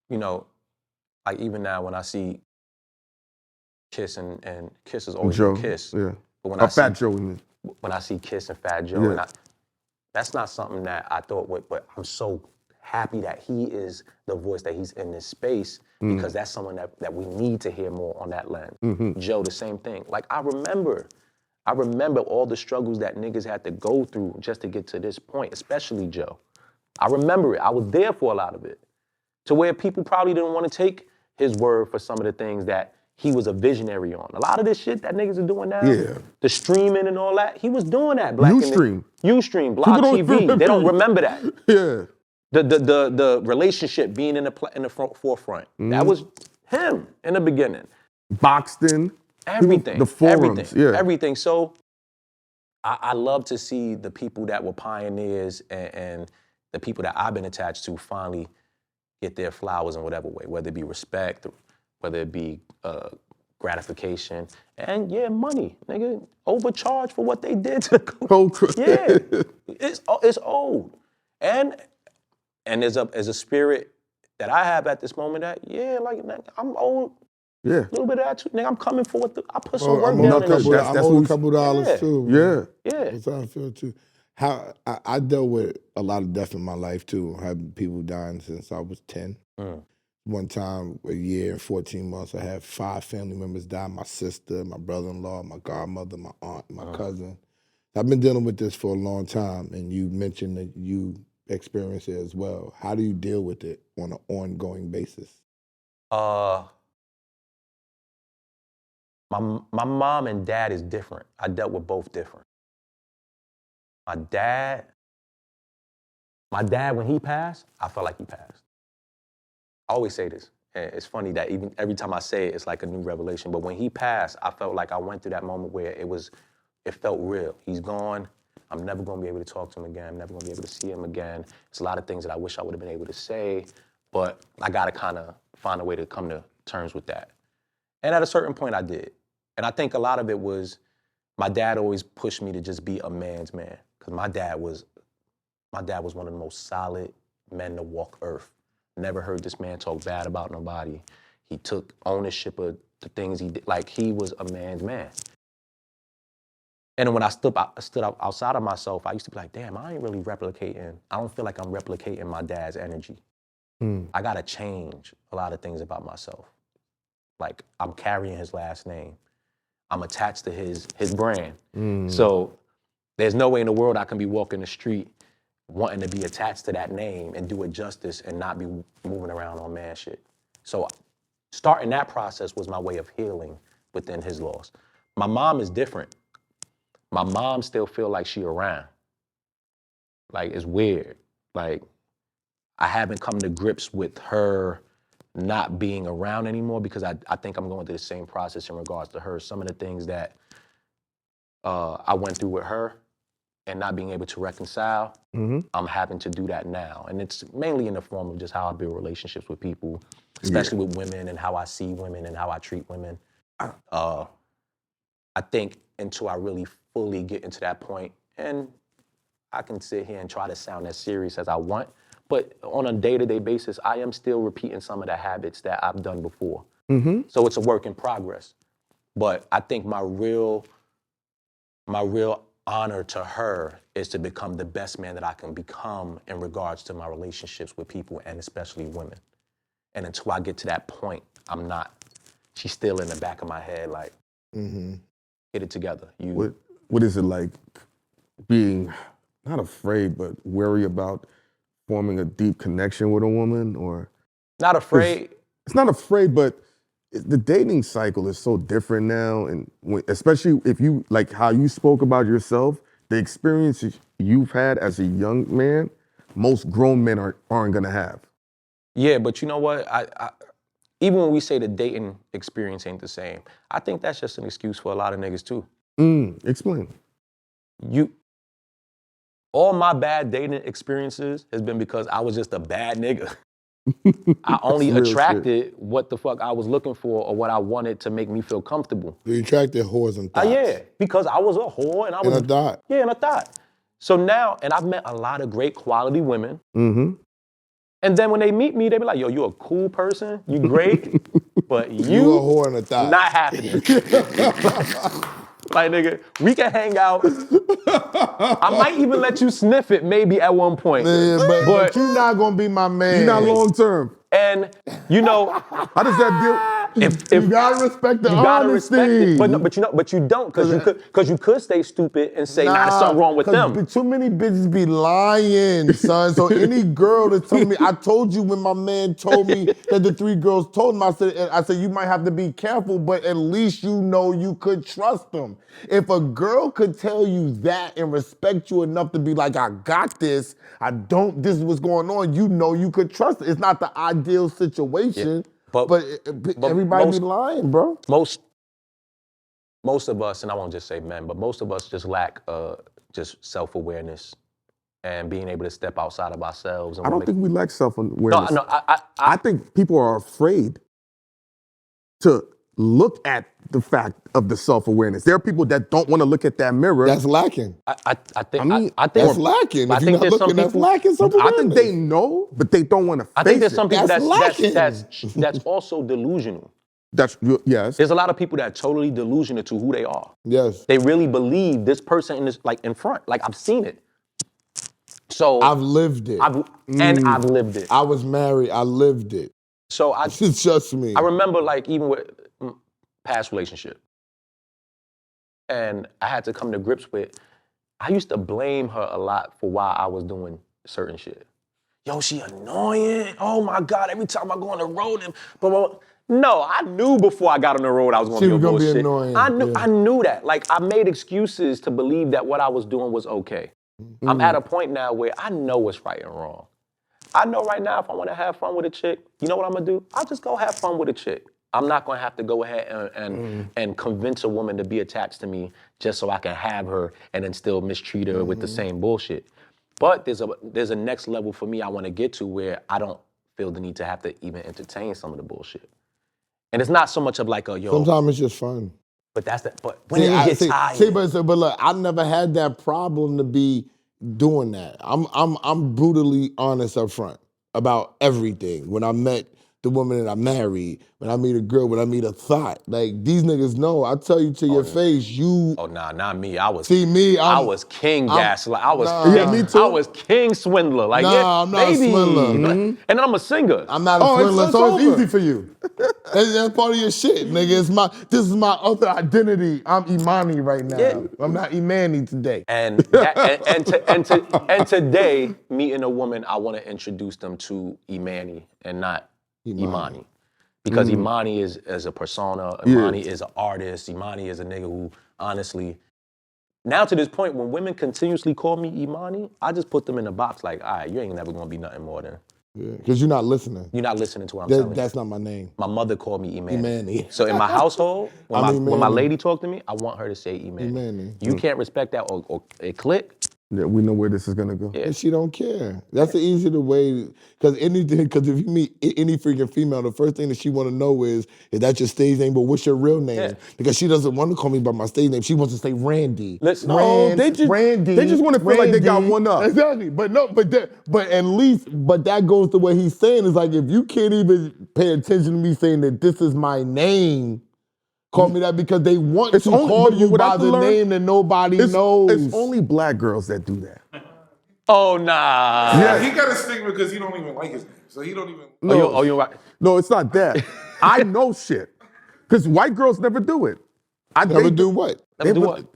like even now when I see Kiss and Kiss is always Joe, Kiss. Yeah. But when Fat Joe, we mean. When I see Kiss and Fat Joe, and that's not something that I thought would, but I'm so happy that he is the voice, that he's in this space, because that's someone that we need to hear more on that lens. Joe, the same thing. Like I remember all the struggles that niggas had to go through just to get to this point, especially Joe. I remember it. I was there for a lot of it. To where people probably didn't want to take his word for some of the things that he was a visionary on. A lot of this shit that niggas are doing now, the streaming and all that, he was doing that. Ustream, Block TV. They don't remember that. Yeah. The relationship being in the forefront. That was him in the beginning. Boxton. Everything. The forums. Everything. So I love to see the people that were pioneers and the people that I've been attached to finally get their flowers in whatever way, whether it be respect, whether it be gratification, and money, nigga, overcharge for what they did to the it's old, and there's a spirit that I have at this moment that I'm old, a little bit of that too, nigga. I'm coming for what I put some work down in this shit. I'm owed a couple dollars too. That's how I feel too. How I dealt with a lot of death in my life too. I had people dying since I was 10. One time, a year and 14 months, I had 5 family members die. My sister, my brother-in-law, my godmother, my aunt, my cousin. I've been dealing with this for a long time, and you mentioned that you experienced it as well. How do you deal with it on an ongoing basis? My mom and dad is different. I dealt with both different. My dad, when he passed, I felt like he passed. I always say this, and it's funny that even every time I say it, it's like a new revelation. But when he passed, I felt like I went through that moment where it felt real. He's gone. I'm never gonna be able to talk to him again. I'm never gonna be able to see him again. It's a lot of things that I wish I would have been able to say, but I gotta kind of find a way to come to terms with that. And at a certain point, I did. And I think a lot of it was my dad always pushed me to just be a man's man, because my dad was one of the most solid men to walk earth. Never heard this man talk bad about nobody. He took ownership of the things he did. Like, he was a man's man. And when I stood outside of myself, I used to be like, damn, I ain't really replicating. I don't feel like I'm replicating my dad's energy. I gotta change a lot of things about myself. Like, I'm carrying his last name. I'm attached to his brand. So there's no way in the world I can be walking the street wanting to be attached to that name and do it justice and not be moving around on man shit. So starting that process was my way of healing within his loss. My mom is different. My mom still feel like she around. Like, it's weird. Like, I haven't come to grips with her not being around anymore, because I think I'm going through the same process in regards to her. Some of the things that I went through with her, and not being able to reconcile, I'm having to do that now. And it's mainly in the form of just how I build relationships with people, especially with women and how I see women and how I treat women. I think until I really fully get into that point, and I can sit here and try to sound as serious as I want, but on a day-to-day basis, I am still repeating some of the habits that I've done before. So it's a work in progress. But I think my real honor to her is to become the best man that I can become in regards to my relationships with people and especially women. And until I get to that point, I'm not. She's still in the back of my head, like, get it together. What is it like being not afraid, but wary about forming a deep connection with a woman? Or not afraid. It's not afraid, but the dating cycle is so different now, and especially if you, like how you spoke about yourself, the experiences you've had as a young man, most grown men aren't gonna have. Yeah, but you know what? I even when we say the dating experience ain't the same, I think that's just an excuse for a lot of niggas too. Explain. All my bad dating experiences has been because I was just a bad nigga. I only attracted what the fuck I was looking for or what I wanted to make me feel comfortable. You attracted whores and thoughts. Yeah, because I was a whore and I was a thought. Yeah, and a thought. So now, and I've met a lot of great quality women. And then when they meet me, they be like, yo, you a cool person, you great, but you a whore and a thought. Not happening. Like, nigga, we can hang out. I might even let you sniff it maybe at one point. Yeah, but you're not gonna be my man. You're not long term. And, you know, how does that deal? You gotta respect the honesty. You gotta respect it, but you don't, because you could stay stupid and say, nah, there's something wrong with them. Too many bitches be lying, son. So any girl that's telling me, I told you when my man told me that the 3 girls told him, I said you might have to be careful, but at least you know you could trust them. If a girl could tell you that and respect you enough to be like, I got this, this is what's going on, you know you could trust it. It's not the ideal situation. Yeah. But everybody be lying, bro. Most of us, and I won't just say men, but most of us just lack just self-awareness and being able to step outside of ourselves. And I don't think we lack self-awareness. No, I think people are afraid to look at the fact of the self-awareness. There are people that don't want to look at that mirror. That's lacking. I think that's lacking. If you're not looking, that's lacking self-awareness. I think they know, but they don't want to face it. I think there's some people that's also delusional. Yes. There's a lot of people that are totally delusional to who they are. Yes. They really believe this person is like in front. Like I've seen it. So I've lived it. I've lived it. I was married. I lived it. So it's just me. I remember like even with past relationship. And I had to come to grips with, I used to blame her a lot for why I was doing certain shit. Yo, she annoying. Oh my God, every time I go on the road and blah, blah, blah. No, I knew before I got on the road I was gonna be bullshit. Be annoying. I knew that. Like I made excuses to believe that what I was doing was okay. I'm at a point now where I know what's right and wrong. I know right now if I wanna have fun with a chick, you know what I'm gonna do? I'll just go have fun with a chick. I'm not gonna have to go ahead and convince a woman to be attached to me just so I can have her and then still mistreat her with the same bullshit. But there's a next level for me I wanna get to where I don't feel the need to have to even entertain some of the bullshit. And it's not so much of like a, yo. Sometimes it's just fun. But when you get tired. But look, I never had that problem to be doing that. I'm brutally honest up front about everything. When I met the woman that I married, when I meet a girl, when I meet a thought, like these niggas know. I tell you to your face, you. Oh nah, not me. I was. See me. I was king gaslight. I was. Me too. I was king swindler. Like I'm not a swindler. And then I'm a singer. I'm not a swindler, so it's easy for you. That's part of your shit, nigga. This is my other identity. I'm Emanny right now. Yeah. I'm not Emanny today. And today, meeting a woman, I want to introduce them to Emanny and not Emanny. Because Emanny is a persona, Emanny is an artist, Emanny is a nigga who, honestly, now to this point, when women continuously call me Emanny, I just put them in a box like, all right, you ain't never gonna be nothing more than. Yeah, because you're not listening. You're not listening to what I'm telling you. That's not my name. My mother called me Emanny. Emanny. So in my household, when my lady talk to me, I want her to say Emanny. You can't respect that or it click, Yeah, we know where this is gonna go. Yeah. And she don't care. That's the easier way. Because if you meet any freaking female, the first thing that she want to know is that your stage name, but what's your real name? Yeah. Because she doesn't want to call me by my stage name. She wants to say Randy. Listen, No, they just want to feel like they got one up. Exactly. But that goes to what he's saying. Is like, if you can't even pay attention to me saying that this is my name, call me that, because they want to call you by the name that nobody knows. It's only black girls that do that. Oh, nah. Yeah, he got a stigma because he don't even like his name. So he don't even. Oh, you're right. No, it's not that. I know shit. Because white girls never do it. Never do what?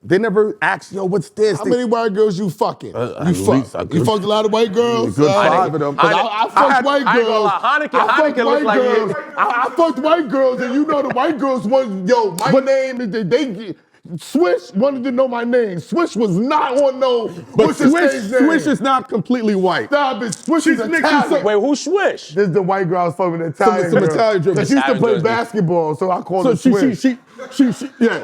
They never ask, yo, what's this? How many white girls you fucking? You fucked a lot of white girls? Good 5 of them. I fucked white I ain't gonna girls. lie, I fucked Hynaken looks white like girls. I fucked white girls, and you know the white girls want, yo, my name is, they Swish wanted to know my name. Swish was not on no. But Swish is not completely white. Stop it. Swish is Italian. Wait, who's Swish? This is the white girl I was fucking with Italian Some girl. Italian girl. So she used to Italian play girls. basketball, so I called her So Swish. she yeah.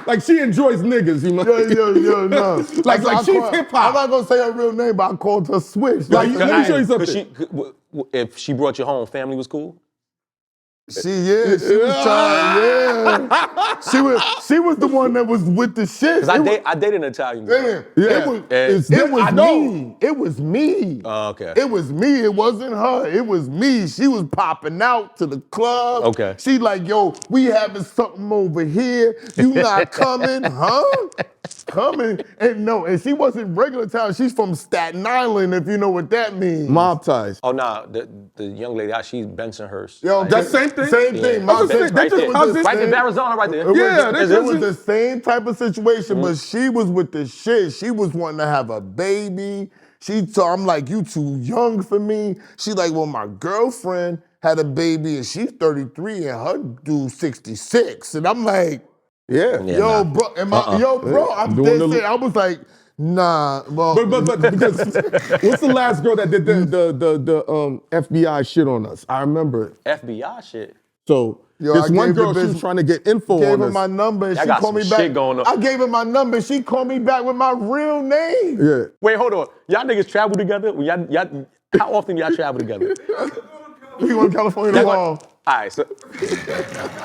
Like she enjoys niggas, you know? Yo, no. Like she's hip hop. I'm not gonna say her real name, but I called her Swish. Like, let me show you something. If she brought you home, family was cool? She was trying, yeah. She was the one that was with the shit. Because I dated an Italian girl. It was me. Oh, okay. It was me. It wasn't her. It was me. She was popping out to the club. Okay. She like, yo, we having something over here. You not coming, huh? Coming. And she wasn't regular town. She's from Staten Island, if you know what that means. Mob ties. Oh, nah, the young lady, she's Bensonhurst. Yo, That's same thing? Same thing. Right They there. just Right there, Arizona, right there. It was the same type of situation, but she was with the shit. She was wanting to have a baby. I'm like, you too young for me. She like, well, my girlfriend had a baby and she's 33 and her dude's 66. And I'm like, yo, bro, I'm Doing dead serious. I was like, nah, well. But because what's the last girl that did the FBI shit on us? I remember it. FBI shit. So Yo, this I one gave girl, the she was bitch- trying to get info Gave on her us. my number and Y'all she got called me some back. shit going on. I gave her my number and she called me back with my real name. Yeah. Wait, hold on. Y'all niggas travel together? How often do y'all travel together? We going to California tomorrow. All right, so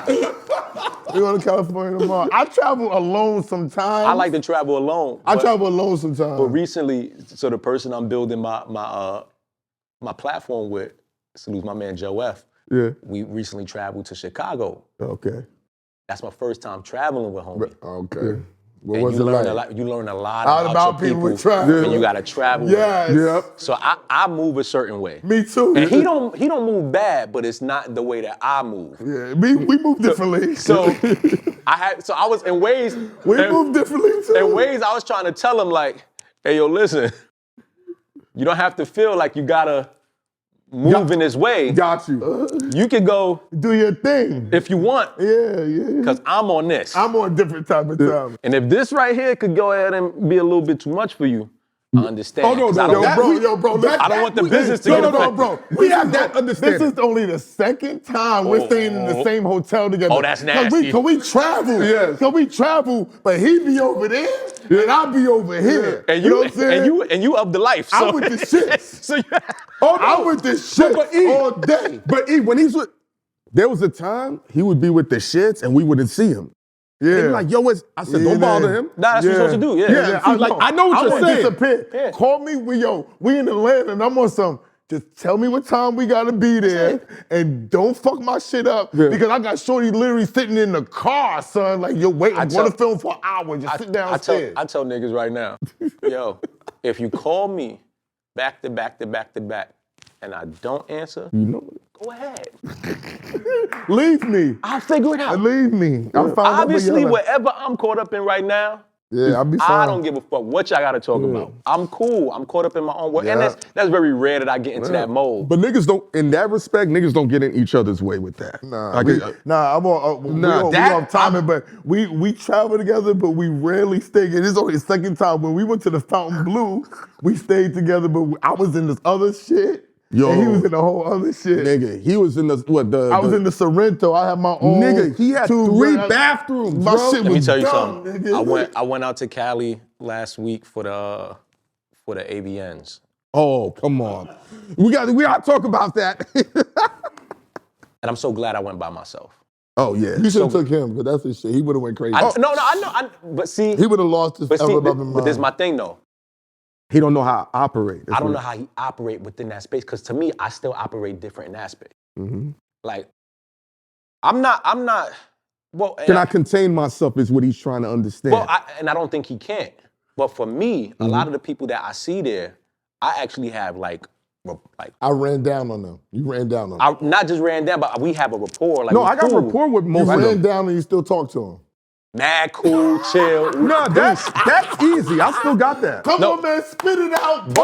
We going to California tomorrow. I travel alone sometimes. I like to travel alone. I but- travel alone sometimes. But recently, so the person I'm building my platform with, salute my man Joe F. Yeah. We recently traveled to Chicago. Okay. That's my first time traveling with homie. Okay. What And was you it learn like? a lot. You learn a lot All about about your people people, with travel. and you gotta travel. with Yes. them. Yep. So I move a certain way. Me too. And he don't move bad, but it's not the way that I move. Yeah, we move differently. So I was in ways. we move differently too. In ways, I was trying to tell him like, hey, yo, listen, you don't have to feel like you gotta move in this way. Got you. You can go Do your thing. if you want, Yeah. because I'm on this. I'm on a different type of time. And if this right here could go ahead and be a little bit too much for you, I understand. Oh, no, 'cause no, I don't- Bro. I don't want the business to No, get no, affected. bro. We have that understanding. This is only the second time we're staying in the same hotel together. Oh, that's nasty. Cause we travel. Yes. Cause we travel, but he be over there and I be over here. And you know you, what I'm saying? and you of the life. So. I'm with the shit. So you, I'm with this shit But E, all day. But E, when he's with, there was a time he would be with the shits and we wouldn't see him. Yeah. They be like, yo, I said, don't bother him. nah, that's what you're supposed to do. Yeah. I know what you're wanna saying. Disappear. Yeah. Call me, we in Atlanta and I'm on some. Just tell me what time we gotta be there and don't fuck my shit up because I got shorty literally sitting in the car, son. Like, you're waiting, want to film for an hour, just sit downstairs. I tell niggas right now, yo, if you call me back to back to back to back and I don't answer, You know it. go ahead. Leave me. I'll figure it out. Leave me. I'm fine. Obviously, whatever I'm caught up in right now, Yeah, I'll be fine. I don't give a fuck what y'all gotta talk about. I'm cool. I'm caught up in my own world. And that's very rare that I get into that mode. But niggas don't, in that respect, niggas don't get in each other's way with that. Nah, Like, I'm on. We on timing, but we travel together, but we rarely stay. And it's only the second time when we went to the Fountain Blue, we stayed together, but I was in this other shit. Yo, And he was in a whole other shit. nigga, he was in the I was in the Sorrento. I had my own. Nigga, he had 3 bathrooms, My bro. shit Let me was tell you dumb, something. nigga. I went out to Cali last week for the AVNs. Oh, come on. We got to talk about that. And I'm so glad I went by myself. Oh, yeah. You should have took him, because that's his shit. He would have went crazy. I know. But see, He would have lost his ever-loving mind. but this is my thing though. He don't know how to operate. I don't know how he operate within that space, because to me, I still operate different in that space. Mm-hmm. Like, I'm not. Well, Can I contain myself is what he's trying to understand. Well, I don't think he can. But for me, a lot of the people that I see there, I actually have like. I ran down on them. You ran down on them. I not just ran down, but we have a rapport. Like, no, we I got cool. rapport with most You of ran them. down and you still talk to him. Mad cool, chill. No, that's easy. I still got that. Come on, man, spit it out.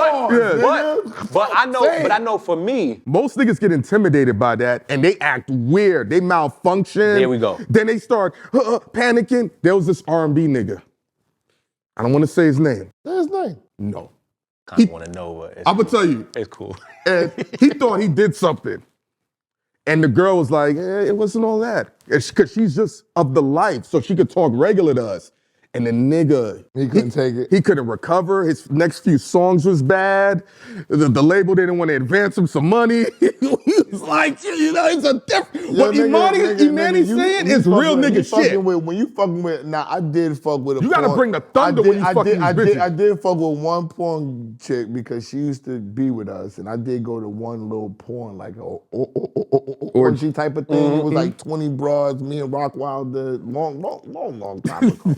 But I know for me. Most niggas get intimidated by that and they act weird. They malfunction. There we go. Then they start panicking. There was this R&B nigga. I don't want to say his name. That's his name. No. Kind of want to know, but I'm going to tell you. It's cool. And he thought he did something. And the girl was like, it wasn't all that. Because she's just of the life, so she could talk regular to us. And the nigga, he couldn't take it. He couldn't recover. His next few songs was bad. The label didn't want to advance him some money. He was like, it's a different. What Emanny's saying is real nigga shit. When you fucking with, I did fuck with a You gotta bring the thunder when you fucking bitches. I did fuck with one porn chick because she used to be with us, and I did go to one little porn, like orgy type of thing. It was like 20 broads, me and Rockwild did long time ago.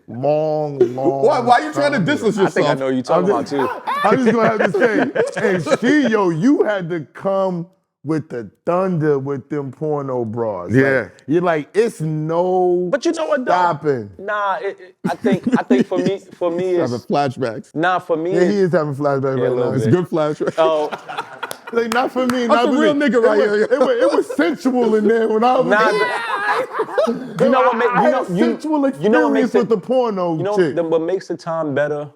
Long. Why you trying to distance yourself? I think I know you talking about too. I'm just gonna have to say, and you had to come with the thunder with them porno bras. Yeah. Like, you're like, it's no. But you know what though? Stopping. Nah, I think for me Having is flashbacks. nah for me. Yeah, he is having flashbacks Yeah, a right little now. It's bit. good flashbacks. Oh, Like, not for me. That's Not a for real me. nigga right here. It was sensual in there when I was. you know what makes I had sensual experience with the porno chick. what makes the time better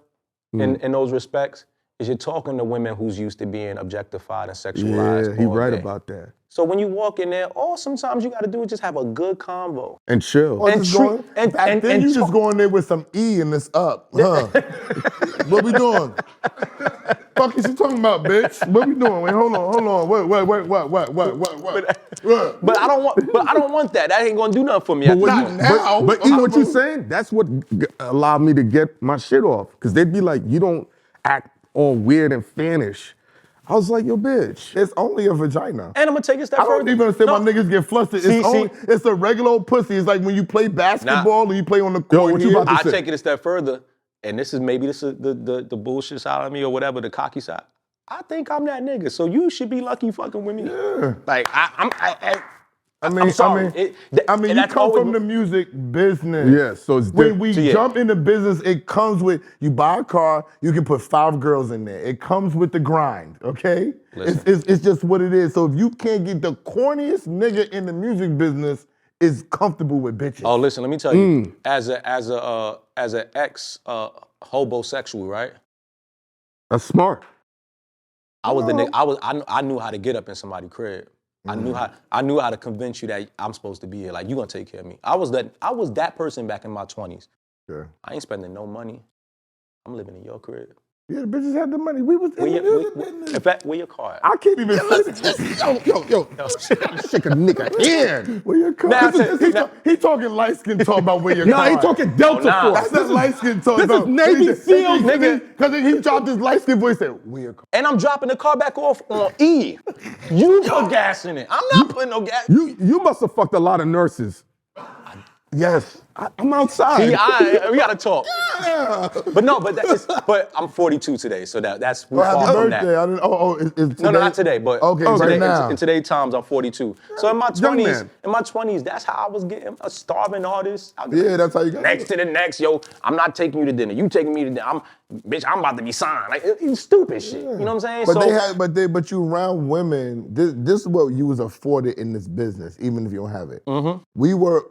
in those respects is you're talking to women who's used to being objectified and sexualized. Yeah, he all right day. about that. So when you walk in there, all sometimes you got to do is just have a good convo. And chill. And then you just go in there with some E and it's up, huh? What we doing? Fuck is you talking about, bitch? What we doing? Wait, hold on. What? But I don't want that. That ain't gonna do nothing for me. But, at this point. but even what you're saying, that's what allowed me to get my shit off. Because they'd be like, you don't act all weird and fannish. I was like, yo, bitch. It's only a vagina. And I'm gonna take it a step I don't further. even understand why niggas get flustered. It's a regular old pussy. It's like when you play basketball or you play on the court. what you about to I say? take it a step further, and this is the bullshit side of me or whatever, the cocky side. I think I'm that nigga, so you should be lucky fucking with me. Yeah. Like I'm I'm sorry. You come from the music business. Yeah, so it's when we yeah. jump into business, it comes with, you buy a car, you can put 5 girls in there. It comes with the grind, okay? It's just what it is. So if you can't get the corniest nigga in the music business is comfortable with bitches. Oh, listen, let me tell you, as an ex hobosexual, right? That's smart. I was the nigga. I knew how to get up in somebody's crib. I knew how to convince you that I'm supposed to be here. Like, you gonna take care of me. I was that person back in my 20s. Sure. I ain't spending no money. I'm living in your crib. Yeah, the bitches had the money. We was in the music business. In fact, where your car at? I can't even Yo, shake a nigga in. Where your car? Now, He talking light skin talk about where your car. Nah, he talking Delta nah. Force. That's not light skin talk. This is Navy SEALs, nigga. Because he dropped his light skin voice and said, where your car? And I'm dropping the car back off on E. You put gas in it. I'm not putting no gas. You must have fucked a lot of nurses. Yes. I'm outside. We gotta talk. Yeah. But I'm 42 today, so that's we're Happy far from birthday. that. I didn't, it's No, not today, but okay, today, right now. in today's times, I'm 42. So in my Young 20s, man. that's how I was getting a starving artist. Yeah, that's how you got Next it. to the next, yo, I'm not taking you to dinner. You taking me to dinner. I'm about to be signed. Like, it's stupid shit. You know what I'm saying? But you around women. This is what you was afforded in this business, even if you don't have it. Mm-hmm. We were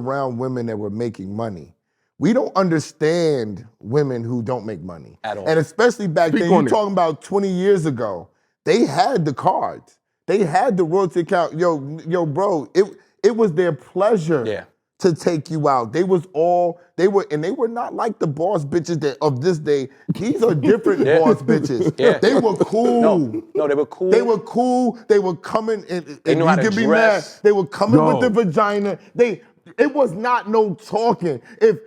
around women that were making money. We don't understand women who don't make money At all. and especially back then. on You're it. talking about 20 years ago. they had the cards. They had the royalty account. Yo, bro, it was their pleasure to take you out. They were not like the boss bitches of this day. These are different boss bitches. Yeah. They were cool. No, they were cool. They were cool. They were coming and they knew how to dress. They were coming with the vagina. It was not no talking. If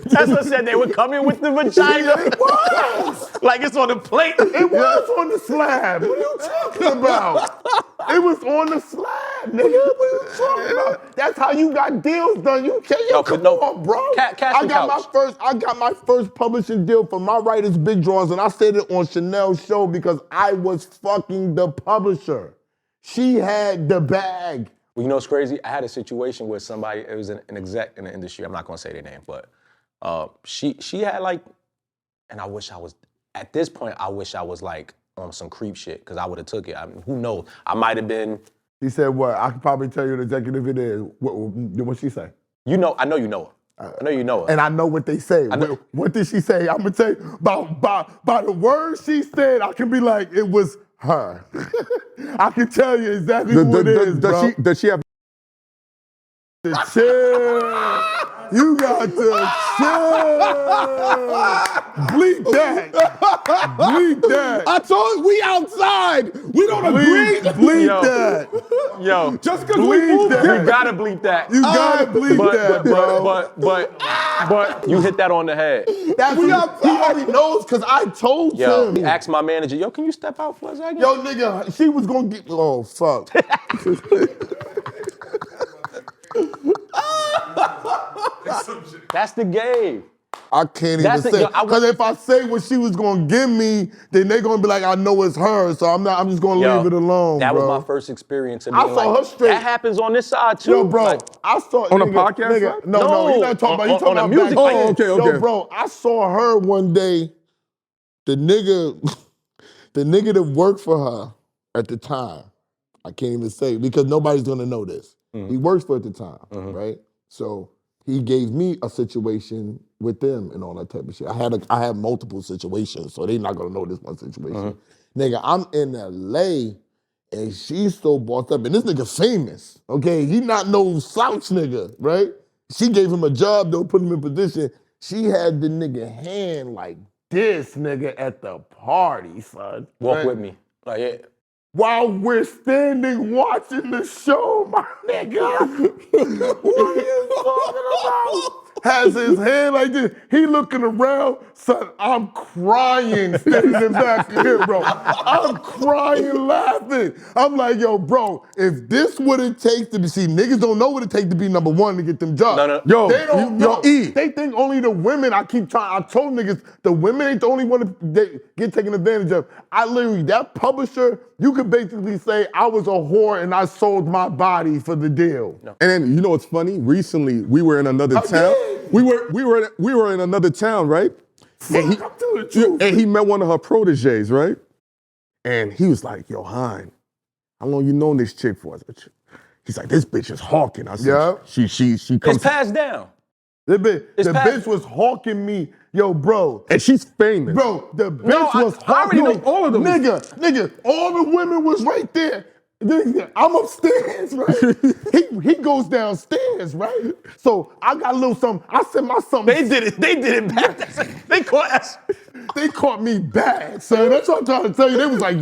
Tesla said they were coming with the vagina. It was. Like it's on the plate. It was on the slab. What are you talking about? It was on the slab, nigga. What are you talking about? That's how you got deals done. You can't come on, bro. I got my first publishing deal for my writers' big drawings, and I said it on Chanel's show because I was fucking the publisher. She had the bag. Well, you know what's crazy? I had a situation where somebody, it was an exec in the industry, I'm not gonna say their name, but she had like, and I wish I was like on some creep shit, because I would have took it. I mean, who knows? I might have been. He said what? I could probably tell you the executive it is. What'd she say? You know, I know you know her. I know you know her. And I know what they say. What did she say? I'm gonna tell you, by the words she said, I can be like, it was her. I can tell you exactly who it is, bro. Does she have chill? You got to chill. Bleep that. Bleep that. I told you, we outside. We don't agree. Bleep that. Yo. Just because we moved that. You gotta bleep that. You gotta bleep that, bro. But you hit that on the head. He already knows because I told him. He asked my manager, yo, can you step out for a second? Yo, nigga, she was gonna get, oh, fuck. That's the game. I can't even say, because if I say what she was gonna give me, then they're gonna be like, I know it's her, so I'm just gonna leave it alone, That bro. was my first experience. I saw her straight. That happens on this side too. Yo, bro, I saw on a podcast. Nigga, no, he's not talking about. He's talking about music. Oh, okay. Yo, bro, I saw her one day. The nigga that worked for her at the time, I can't even say because nobody's gonna know this. He works for her at the time, right? So he gave me a situation with them and all that type of shit. I had multiple situations, so they're not gonna know this one situation. Nigga, I'm in LA and she's so bossed up, and this nigga famous, okay? He not no slouch nigga, right? She gave him a job, though, put him in position. She had the nigga hand like this, nigga, at the party, son. Walk with me. Like, yeah. While we're standing watching the show, my nigga. What are you talking about? Has his hand like this. He looking around, son, I'm crying standing back here, bro. I'm crying, laughing. I'm like, yo, bro, if this what it takes to be, see, niggas don't know what it takes to be number one to get them jobs. No. Yo, they don't know. They think only the women, I told niggas, the women ain't the only one that get taken advantage of. That publisher, you could basically say I was a whore and I sold my body for the deal. No. And then, you know what's funny? Recently, we were in another town. We were in another town, right? And he met one of her proteges, right? And he was like, yo, Hyn, how long you known this chick for? He's like, this bitch is hawking. I said, she comes. It's passed down. The bitch was hawking me. Yo, bro. And she's famous. Bro, the bitch was hawking me. All of them. Nigga, all the women was right there. Nigga, I'm upstairs, right? he goes downstairs, right? So I got a little something. I sent my something. They did it bad. They caught us. They caught me bad, son. That's what I'm trying to tell you. They was like,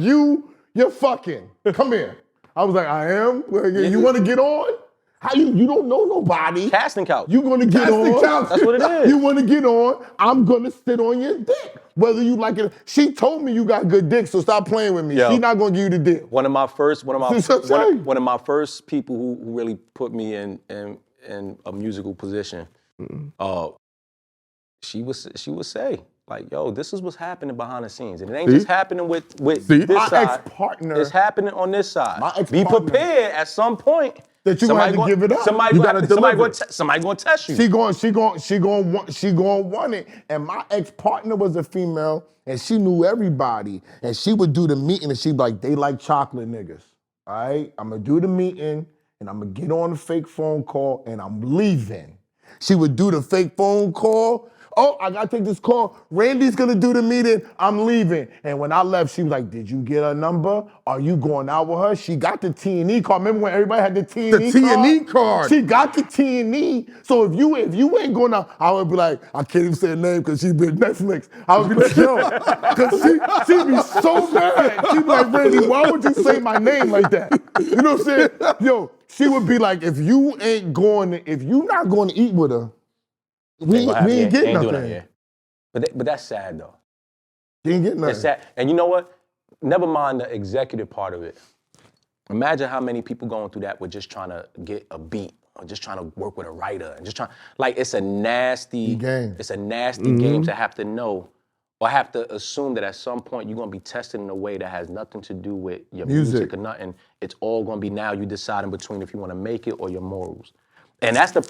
you're fucking. Come here. I was like, I am? Well, you want to get on? How you don't know nobody. Casting couch. You gonna get on. That's what it is. You wanna get on, I'm gonna sit on your dick. Whether you like it. She told me you got good dick, so stop playing with me. Yo, she not gonna give you the dick. One of my first people who really put me in a musical position, she would say, like, yo, this is what's happening behind the scenes. And it ain't just happening with this my side. Ex-partner. It's happening on this side. My ex-partner. Be prepared at some point. That you have to give it up. Somebody gonna test you. She gonna want it. And my ex-partner was a female, and she knew everybody. And she would do the meeting, and she'd be like, they like chocolate niggas. All right? I'm gonna do the meeting, and I'm gonna get on a fake phone call, and I'm leaving. She would do the fake phone call, Oh, I gotta take this call. Randy's gonna do the meeting. I'm leaving. And when I left, she was like, did you get her number? Are you going out with her? She got the T&E card. Remember when everybody had the T&E card? The T&E card. She got the T&E. So if you ain't going out, I would be like, I can't even say her name because she's been Netflix. I would be like, yo, because she'd be so mad. She'd be like, Randy, why would you say my name like that? You know what I'm saying? Yo, she would be like, if you not going to eat with her, we ain't getting nothing. Doing that, yeah. But that's sad though. She ain't getting nothing. It's sad. And you know what? Never mind the executive part of it. Imagine how many people going through that with just trying to get a beat or just trying to work with a writer and just trying, like it's a nasty game. It's a nasty game to have to know or have to assume that at some point you're gonna be tested in a way that has nothing to do with your music or nothing. It's all gonna be now you deciding between if you wanna make it or your morals. And that's the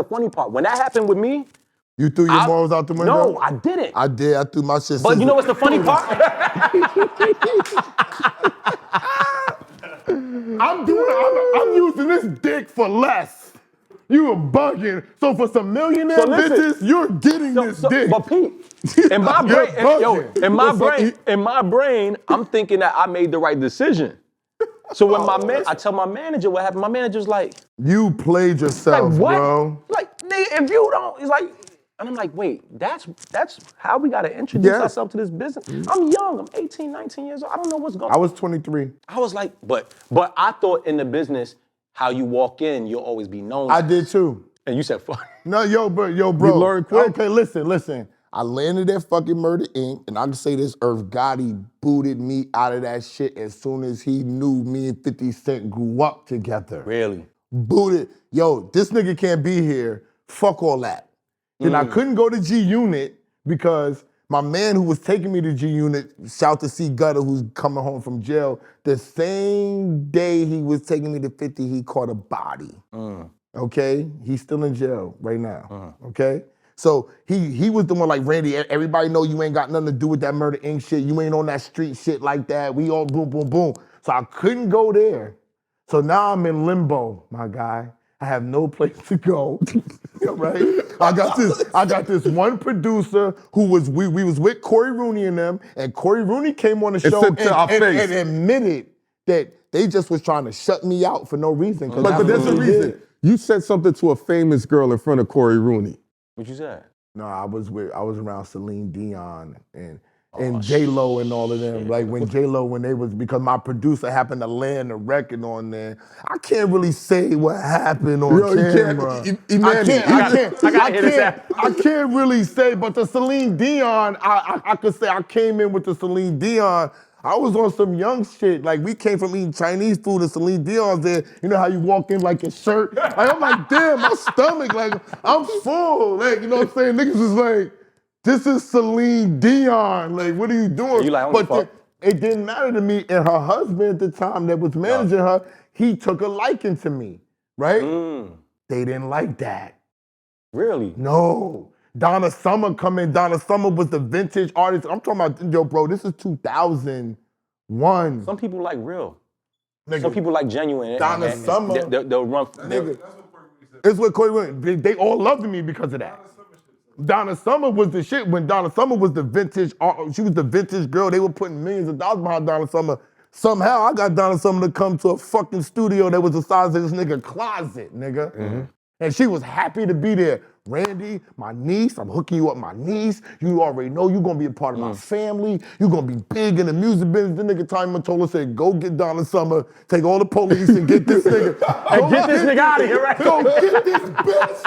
funny part. When that happened with me, you threw your morals out the window? No, I didn't. I did. I threw my shit. But you know what's the funny part? I'm using this dick for less. You are bugging. So for some millionaire bitches, you're getting this dick. But Pete, in my brain, I'm thinking that I made the right decision. So when I tell my manager what happened, my manager's like, you played yourself, like, what? bro. Like, nigga, if you don't, he's like, and I'm like, wait, that's how we gotta introduce ourselves to this business. I'm young, I'm 18, 19 years old. I don't know what's going on. I was 23. I was like, but I thought in the business, how you walk in, you'll always be known. I did too. And you said, fuck. No, yo, bro. You learned quick. Okay, listen. I landed at fucking Murder Inc. and I can say this, Irv Gotti booted me out of that shit as soon as he knew me and 50 Cent grew up together. Really? Booted. Yo, this nigga can't be here. Fuck all that. Then I couldn't go to G-Unit because my man who was taking me to G-Unit, shout to C Gutter, who's coming home from jail, the same day he was taking me to 50, he caught a body. Okay? He's still in jail right now. Okay? So he was the one like, Randy, everybody know you ain't got nothing to do with that Murder Inc. shit. You ain't on that street shit like that. We all boom, boom, boom. So I couldn't go there. So now I'm in limbo, my guy. I have no place to go, right? I got this one producer who was, we was with Corey Rooney and them, and Corey Rooney came on the show and admitted that they just was trying to shut me out for no reason. But there's a reason. You said something to a famous girl in front of Corey Rooney. What you said? No, I was around Celine Dion and J-Lo and all of them. Like when J-Lo, when they was, because my producer happened to land a record on there. I can't really say what happened on camera. I can't really say, but the Celine Dion, I could say I came in with the Celine Dion. I was on some young shit. Like we came from eating Chinese food and Celine Dion's there. You know how you walk in like your shirt? Like, I'm like, damn, my stomach, like I'm full. Like, you know what I'm saying? Niggas was like, this is Celine Dion. Like, what are you doing? You like, but it didn't matter to me. And her husband at the time that was managing her, he took a liking to me, right? They didn't like that. Really? No. Donna Summer come in. Donna Summer was the vintage artist. I'm talking about, yo, bro, this is 2001. Some people like real. Nigga, some people like genuine. Donna Summer. They'll run. Nigga, it's what Corey went. They all loved me because of that. Donna Summer was the shit. When Donna Summer was the vintage, she was the vintage girl. They were putting millions of dollars behind Donna Summer. Somehow I got Donna Summer to come to a fucking studio that was the size of this nigga closet, nigga. And she was happy to be there. Randy, my niece, I'm hooking you up, my niece. You already know you're gonna be a part of my family. You're gonna be big in the music business. The nigga Time Mottola said, go get Donna Summer, take all the police and get this nigga. And get this nigga out of here, right? Go get this bitch.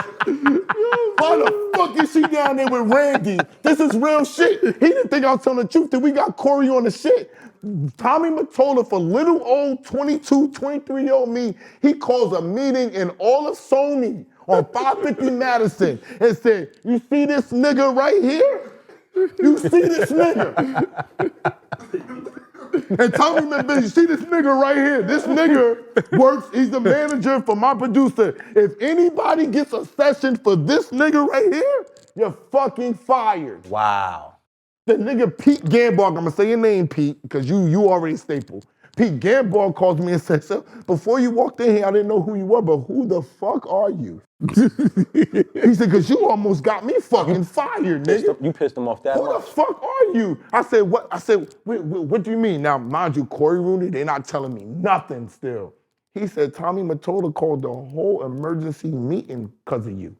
Why the fuck is she down there with Randy? This is real shit. He didn't think I was telling the truth that we got Corey on the shit. Tommy Mottola, for little old 22, 23-year-old me, he calls a meeting in all of Sony on 550 Madison and said, you see this nigga right here? You see this nigga? And Tommy said, you see this nigga right here? This nigga works, he's the manager for my producer. If anybody gets a session for this nigga right here, you're fucking fired. Wow. The nigga Pete Gambog, I'm gonna say your name, Pete, because you already staple. Pete Gamble calls me and says, "So before you walked in here, I didn't know who you were, but who the fuck are you?" He said, "Cause you almost got me fucking fired, nigga. You pissed him off that Who much. the fuck are you?" I said, "What?" I said, what do you mean?" Now, mind you, Corey Rooney, they're not telling me nothing still. He said, "Tommy Mottola called the whole emergency meeting because of you."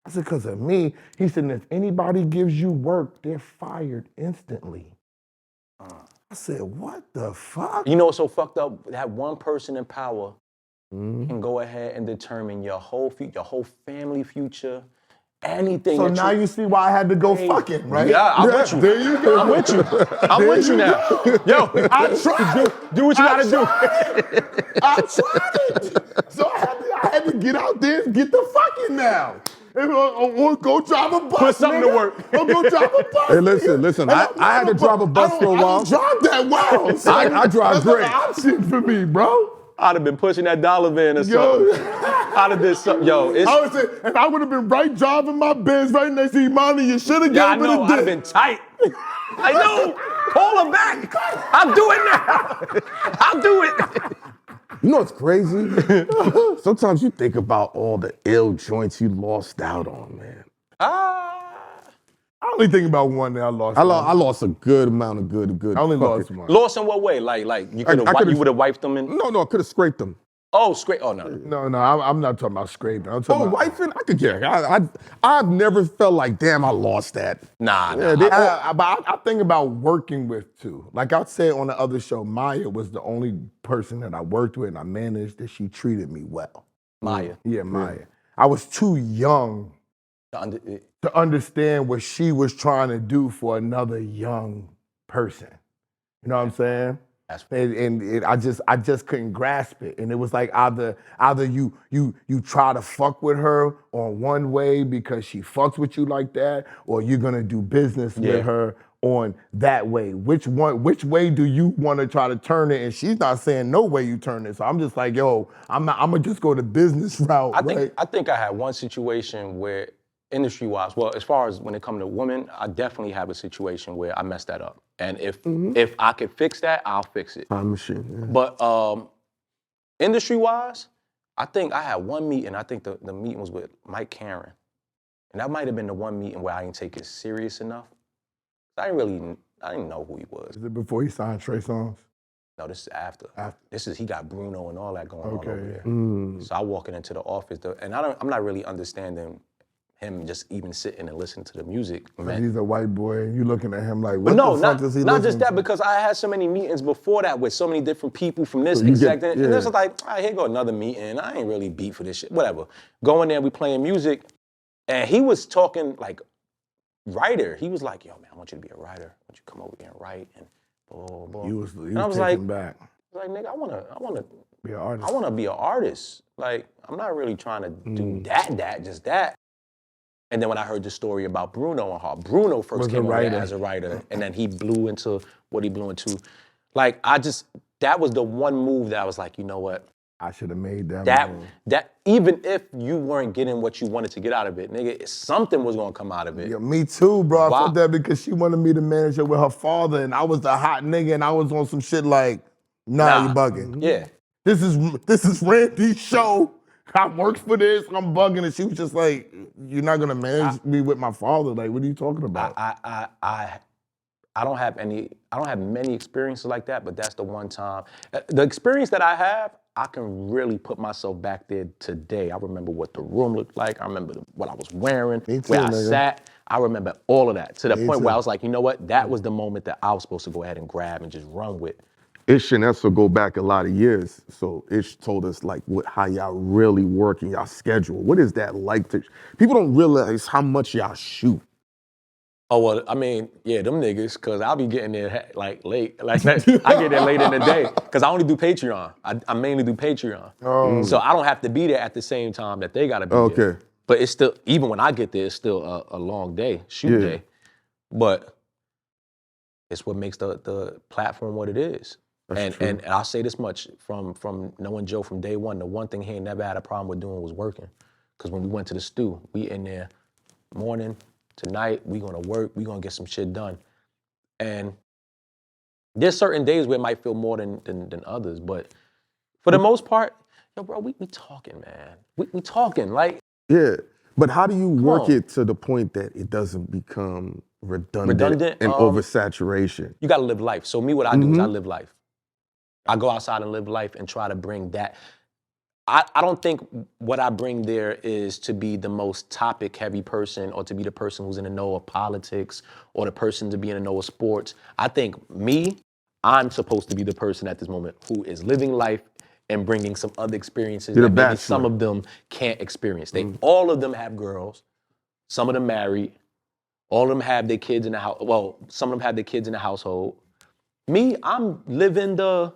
I said, "Because of me?" He said, "If anybody gives you work, they're fired instantly." I said, "What the fuck?" You know what's so fucked up? That one person in power can go ahead and determine your whole future, your whole family future, anything. So that now you see why I had to go fucking, right? Yeah, I'm with you. There you go. I'm with you. I'm with you now. Yo, I tried. do what you gotta do. I tried it. So I had to get out there and get the fucking now. Or go drive a bus. Put something to work. Or go drive a bus. Hey, listen. And I had to drive a bus for a while. I don't drive that well. So I drive that's great. an option for me, bro. I'd have been pushing that dollar van or Yo. something. I'd have did something. Yo, it's. I would say, and I would have been right driving my Benz right next to Emanny. You should have Yeah, I gave me know. the I'd dick. have been tight. I know. Call her back. I'll do it now. I'll do it. You know what's crazy? Sometimes you think about all the ill joints you lost out on, man. I only think about one that I lost. I lost a good amount of good. I only lost fucking- one. Lost in what way? Like you could have. You would have wiped them in. No, I could have scraped them. Oh, straight. Oh no. No, I'm not talking about scraping. I'm talking about Wifing, I could get. I've never felt like, damn, I lost that. Nah. But I think about working with too. Like I said on the other show, Maya was the only person that I worked with and I managed that she treated me well. Maya. Yeah, Maya. I was too young to understand what she was trying to do for another young person. You know what I'm saying? I just couldn't grasp it. And it was like either you try to fuck with her on one way because she fucks with you like that, or you're gonna do business with her on that way. Which way do you want to try to turn it? And she's not saying no way you turn it. So I'm just like, yo, I'm gonna just go the business route. I think I had one situation where industry-wise, well, as far as when it comes to women, I definitely have a situation where I messed that up. And if I could fix that, I'll fix it. Time machine. Yeah. But industry-wise, I think I had one meeting. I think the meeting was with Mike Karen. And that might have been the one meeting where I didn't take it serious enough. I didn't know who he was. Is it before he signed Trey Songz? No, this is after. He got Bruno and all that going on Okay, over there. yeah. So I walking into the office, and I'm not really understanding him just even sitting and listening to the music. He's a white boy, and you looking at him like, what But no, the fuck is he not just that, listening to? because I had so many meetings before that with so many different people from this exact thing. And it's like, all right, here go another meeting. I ain't really beat for this shit. Whatever. Go in there, we playing music, and he was talking like writer. He was like, yo, man, I want you to be a writer. I want you to come over here and write and blah, blah, blah. He was I was taken like, back. nigga, I wanna Be an artist. I wanna be an artist. Like, I'm not really trying to do just that. And then when I heard the story about Bruno and how Bruno first came over there as a writer, and then he blew into what he blew into, like, that was the one move that I was like, you know what? I should have made that move. That even if you weren't getting what you wanted to get out of it, nigga, something was gonna come out of it. Yeah, me too, bro. Wow. I felt that because she wanted me to manage her with her father, and I was the hot nigga, and I was on some shit like, nah. You bugging. Yeah. This is Randy's show. I worked for this. I'm bugging, and she was just like, "You're not gonna manage me with my father. Like, what are you talking about?" I don't have many experiences like that, but that's the one time. The experience that I have, I can really put myself back there today. I remember what the room looked like. I remember what I was wearing, where I sat. I remember all of that to the point where I was like, you know what? That was the moment that I was supposed to go ahead and grab and just run with. Ish and Esso go back a lot of years. So Ish told us like how y'all really work in y'all schedule. What is that like? People don't realize how much y'all shoot. Oh, well, I mean, yeah, them niggas, because I'll be getting there like late. Like I get there late in the day because I only do Patreon. I mainly do Patreon. So I don't have to be there at the same time that they got to be there. But it's still, even when I get there, it's still a long day, shoot day. But it's what makes the platform what it is. And I'll say this much, from knowing Joe from day one, the one thing he ain't never had a problem with doing was working. Because when we went to the stew, we in there morning, tonight, we gonna work, we gonna get some shit done. And There's certain days where it might feel more than others, but for the most part, yo, bro, we talking, man. We talking, like. Yeah, but how do you work on. it to the point that it doesn't become redundant and oversaturation? You gotta live life. So me, what I do is I live life. I go outside and live life and try to bring that. I don't think what I bring there is to be the most topic heavy person or to be the person who's in the know of politics or the person to be in the know of sports. I think I'm supposed to be the person at this moment who is living life and bringing some other experiences that maybe some of them can't experience. All of them have girls, some of them married, all of them have their kids in the house. Well, some of them have their kids in the household. Me, I'm living the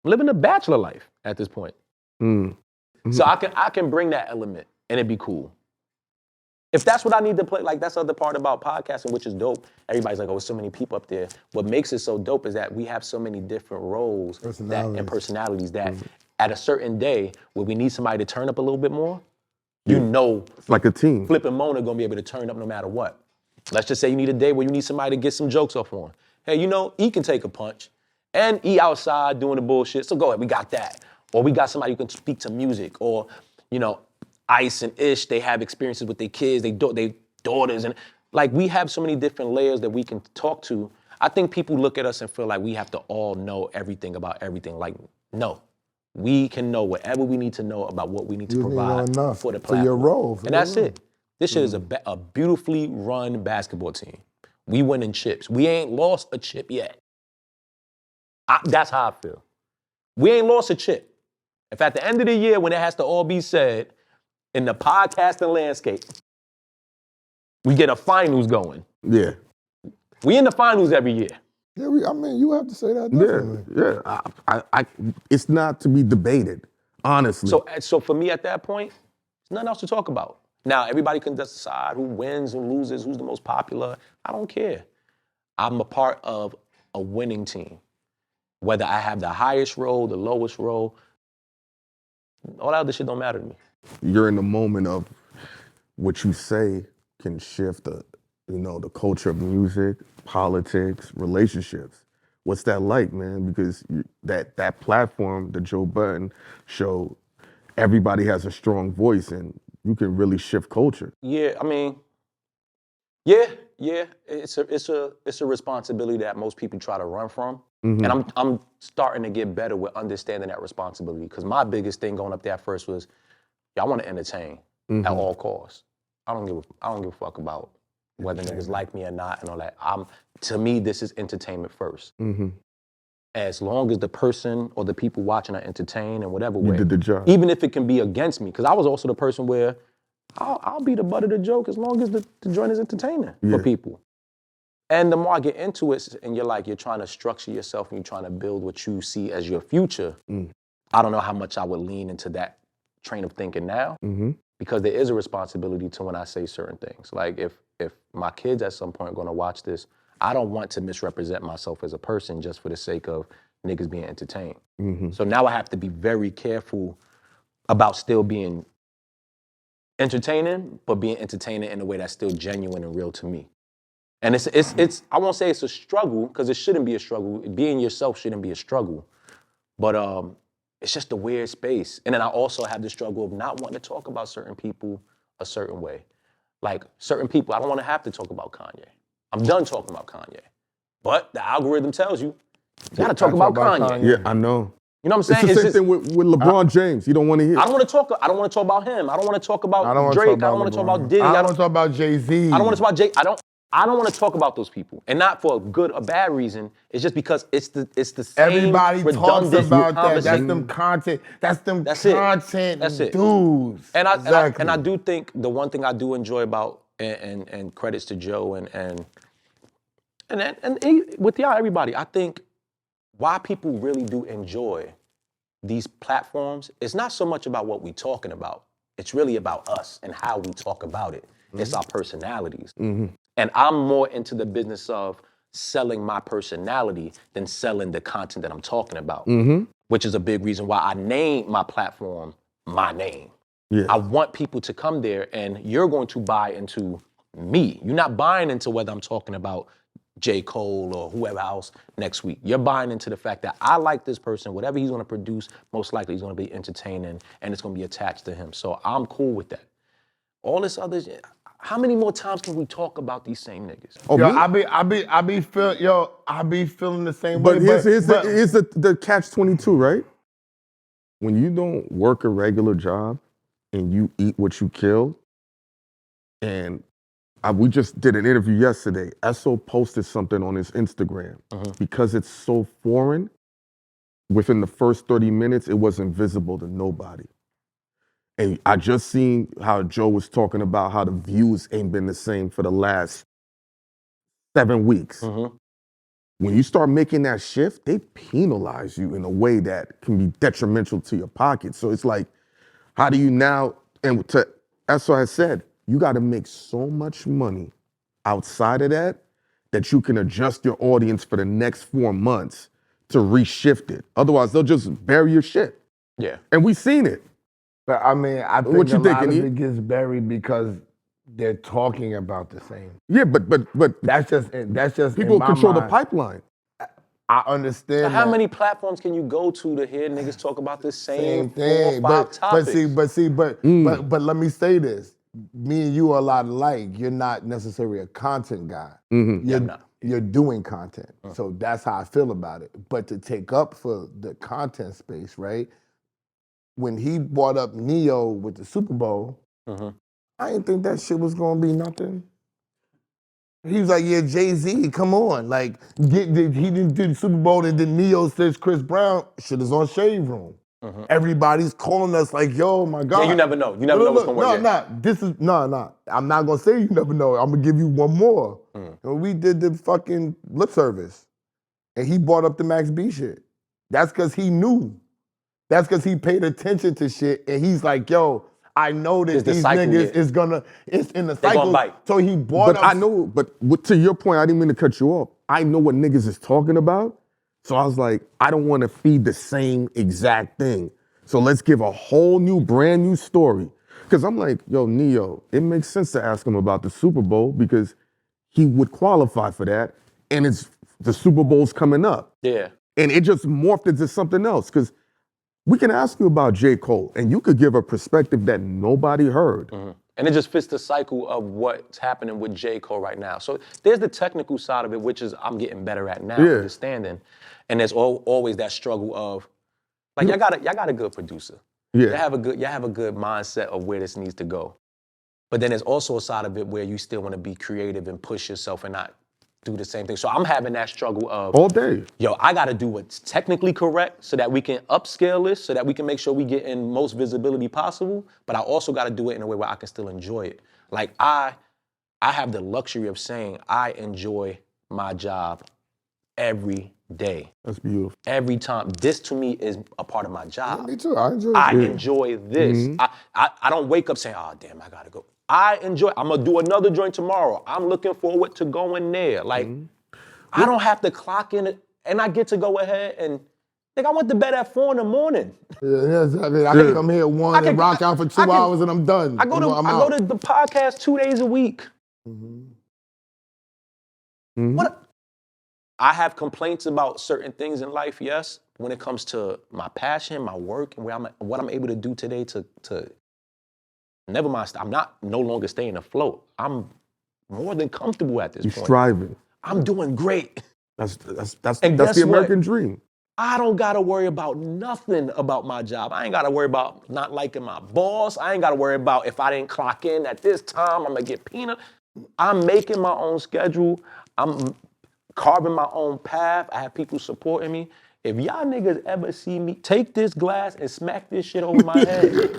bachelor life at this point. So I can bring that element and it'd be cool. If that's what I need to play, like that's the other part about podcasting, which is dope. Everybody's like, oh, there's so many people up there. What makes it so dope is that we have so many different roles and personalities that at a certain day where we need somebody to turn up a little bit more, you know, it's like a team. Flip and Mone are gonna be able to turn up no matter what. Let's just say you need a day where you need somebody to get some jokes off on. Hey, you know, E can take a punch and E outside doing the bullshit, so go ahead, we got that. Or we got somebody who can speak to music, or, you know, Ice and Ish, they have experiences with their kids, they daughters, and like we have so many different layers that we can talk to. I think people look at us and feel like we have to all know everything about everything. Like, no, we can know whatever we need to know about what we need to provide for the platform. For your role. And that's it. This shit is a beautifully run basketball team. We winning chips. We ain't lost a chip yet. That's how I feel. We ain't lost a chip. If at the end of the year, when it has to all be said, in the podcasting landscape, we get a finals going. Yeah. We in the finals every year. Yeah, I mean, you have to say that definitely. Yeah. It's not to be debated, honestly. So for me at that point, there's nothing else to talk about. Now, everybody can decide who wins, who loses, who's the most popular. I don't care. I'm a part of a winning team. Whether I have the highest role, the lowest role, all that other shit don't matter to me. You're in the moment of what you say can shift the culture of music, politics, relationships. What's that like, man? Because that platform, the Joe Budden show, everybody has a strong voice and you can really shift culture. Yeah, I mean, yeah. It's a responsibility that most people try to run from. And I'm starting to get better with understanding that responsibility. Because my biggest thing going up there at first was, I want to entertain at all costs. I don't give a fuck about whether niggas like me or not and all that. To me, this is entertainment first. As long as the person or the people watching are entertained in whatever way. You did the job. Even if it can be against me. Because I was also the person where I'll be the butt of the joke as long as the joint is entertaining for people. And the more I get into it, and you're trying to structure yourself and you're trying to build what you see as your future, I don't know how much I would lean into that train of thinking now, because there is a responsibility to when I say certain things. Like if my kids at some point are gonna watch this, I don't want to misrepresent myself as a person just for the sake of niggas being entertained. So now I have to be very careful about still being entertaining, but being entertaining in a way that's still genuine and real to me. And it's I won't say it's a struggle, because it shouldn't be a struggle. Being yourself shouldn't be a struggle. But it's just a weird space. And then I also have the struggle of not wanting to talk about certain people a certain way. Like certain people, I don't want to have to talk about Kanye. I'm done talking about Kanye. But the algorithm tells you got to talk about Kanye. Yeah, I know. You know what I'm saying? It's the same thing with LeBron James. You don't want to hear. I don't want to talk about him. I don't want to talk about Drake. I don't want to talk about Diddy. I don't want to talk about Jay-Z. I don't want to talk about Jay. I don't want to talk about those people, and not for a good or bad reason. It's just because it's the same. Everybody talks about that. That's them content. That's it. Dudes. And exactly. I do think the one thing I do enjoy about and credits to Joe and with y'all, everybody, I think why people really do enjoy these platforms, it's not so much about what we're talking about. It's really about us and how we talk about it. It's our personalities. And I'm more into the business of selling my personality than selling the content that I'm talking about, which is a big reason why I named my platform my name. Yeah. I want people to come there and you're going to buy into me. You're not buying into whether I'm talking about J. Cole or whoever else next week. You're buying into the fact that I like this person, whatever he's gonna produce, most likely he's gonna be entertaining and it's gonna be attached to him. So I'm cool with that. All this other, how many more times can we talk about these same niggas? Oh, Yo, me? I be feeling the same But way. here's the catch-22, right? When you don't work a regular job and you eat what you kill, and we just did an interview yesterday. Esso posted something on his Instagram. Because it's so foreign, within the first 30 minutes, it wasn't visible to nobody. And I just seen how Joe was talking about how the views ain't been the same for the last 7 weeks. When you start making that shift, they penalize you in a way that can be detrimental to your pocket. So it's like, how do you now, and to Esso has said, you got to make so much money outside of that that you can adjust your audience for the next 4 months to reshift it. Otherwise, they'll just bury your shit. Yeah. And we've seen it. But I mean, I think What you a lot thinking, of E? it gets buried because they're talking about the same. Yeah, but That's just people in my control the mind. pipeline. I understand. So how that. many platforms can you go to hear niggas talk about the same 4 or thing. 5 topics? But let me say this. Me and you are a lot alike. You're not necessarily a content guy. I'm not. You're doing content. So that's how I feel about it. But to take up for the content space, right? When he brought up Neo with the Super Bowl, I didn't think that shit was gonna be nothing. He was like, yeah, Jay-Z, come on. Like, he didn't do the Super Bowl and then Neo says Chris Brown, shit is on Shade Room. Everybody's calling us like, yo, my God. Yeah, you never know. You never know what's gonna work. I'm not gonna say you never know. I'm gonna give you one more. And we did the fucking lip service. And he brought up the Max B shit. That's because he knew. That's because he paid attention to shit. And he's like, yo, I know that It's the these cycle, niggas yeah. it's in the They cycle. gonna bite. So he brought But up. I know, to your point, I didn't mean to cut you off. I know what niggas is talking about. So I was like, I don't want to feed the same exact thing. So let's give a whole new, brand new story. Because I'm like, yo, Neo, it makes sense to ask him about the Super Bowl because he would qualify for that. And it's the Super Bowl's coming up. Yeah. And it just morphed into something else. Because we can ask you about J. Cole, and you could give a perspective that nobody heard. And it just fits the cycle of what's happening with J. Cole right now. So there's the technical side of it, which is I'm getting better at now, understanding. And there's always that struggle of, like, y'all got a good producer. Yeah. Y'all have a good mindset of where this needs to go. But then there's also a side of it where you still want to be creative and push yourself and not do the same thing. So I'm having that struggle of All day. yo, I gotta do what's technically correct so that we can upscale this, so that we can make sure we get in most visibility possible, but I also gotta do it in a way where I can still enjoy it. Like I have the luxury of saying I enjoy my job every day. That's beautiful. Every time. This to me is a part of my job. Me too, I enjoy I it. enjoy this. I don't wake up saying, oh damn, I gotta go. I'm gonna do another joint tomorrow. I'm looking forward to going there. Like, I don't have to clock in and I get to go ahead and think I went to bed at 4 in the morning. Yeah, exactly. I can come here at 1 and rock out for 2 hours and I'm done. I go to the podcast 2 days a week. What? I have complaints about certain things in life, yes. When it comes to my passion, my work, and what I'm able to do today to never mind, I'm no longer staying afloat. I'm more than comfortable at this point. You're striving. I'm doing great. That's And the guess American what? dream. I don't gotta worry about nothing about my job. I ain't gotta worry about not liking my boss. I ain't gotta worry about if I didn't clock in at this time, I'm gonna get peanut. I'm making my own schedule. I'm carving my own path. I have people supporting me. If y'all niggas ever see me, take this glass and smack this shit over my head.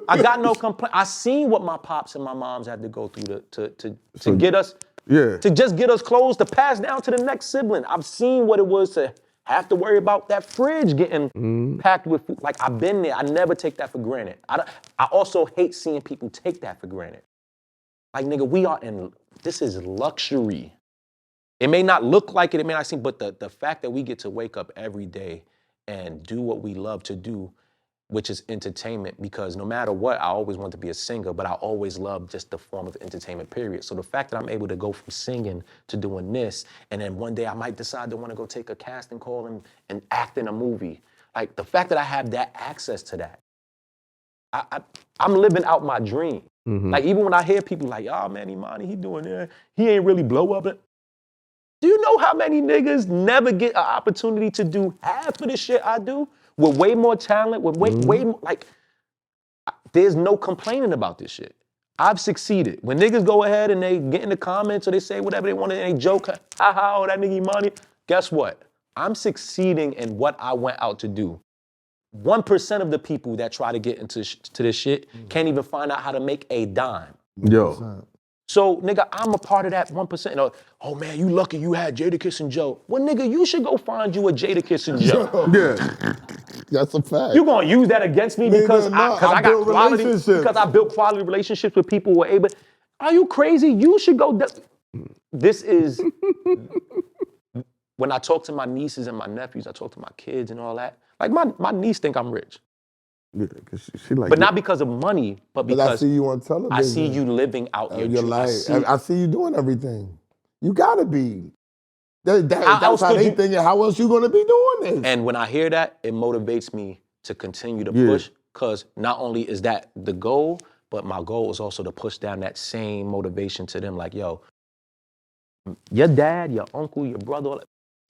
I got no complaint. I seen what my pops and my moms had to go through to get us, to just get us clothes to pass down to the next sibling. I've seen what it was to have to worry about that fridge getting packed with food. Like, I've been there. I never take that for granted. I also hate seeing people take that for granted. Like, nigga, this is luxury. It may not look like it may not seem, but the fact that we get to wake up every day and do what we love to do, which is entertainment, because no matter what, I always wanted to be a singer, but I always loved just the form of entertainment, period. So the fact that I'm able to go from singing to doing this, and then one day I might decide to want to go take a casting call and act in a movie. Like, the fact that I have that access to that, I'm living out my dream. Like, even when I hear people like, oh man, Emanny, he doing that, he ain't really blow up. Do you know how many niggas never get an opportunity to do half of the shit I do? With way more talent, with way more, like, there's no complaining about this shit. I've succeeded. When niggas go ahead and they get in the comments or they say whatever they want and they joke, oh, that nigga Emanny, guess what? I'm succeeding in what I went out to do. 1% of the people that try to get into this shit can't even find out how to make a dime. Yo. So, nigga, I'm a part of that 1%. You know, oh man, you lucky you had Jadakiss and Joe. Well, nigga, you should go find you a Jadakiss and Joe. Yeah. That's a fact. You gonna use that against me because I got quality, relationships. because I built quality relationships with people who are able. Are you crazy? You should go. This is when I talk to my nieces and my nephews, I talk to my kids and all that. Like my niece think I'm rich. Yeah, cause she like. But not because of money, but because I see you on television. I see you living out your life. dream. I see you doing everything. You gotta be. That's else how could they you- thinking. How else you gonna be doing this? And when I hear that, it motivates me to continue to push, because not only is that the goal, but my goal is also to push down that same motivation to them. Like, yo, your dad, your uncle, your brother,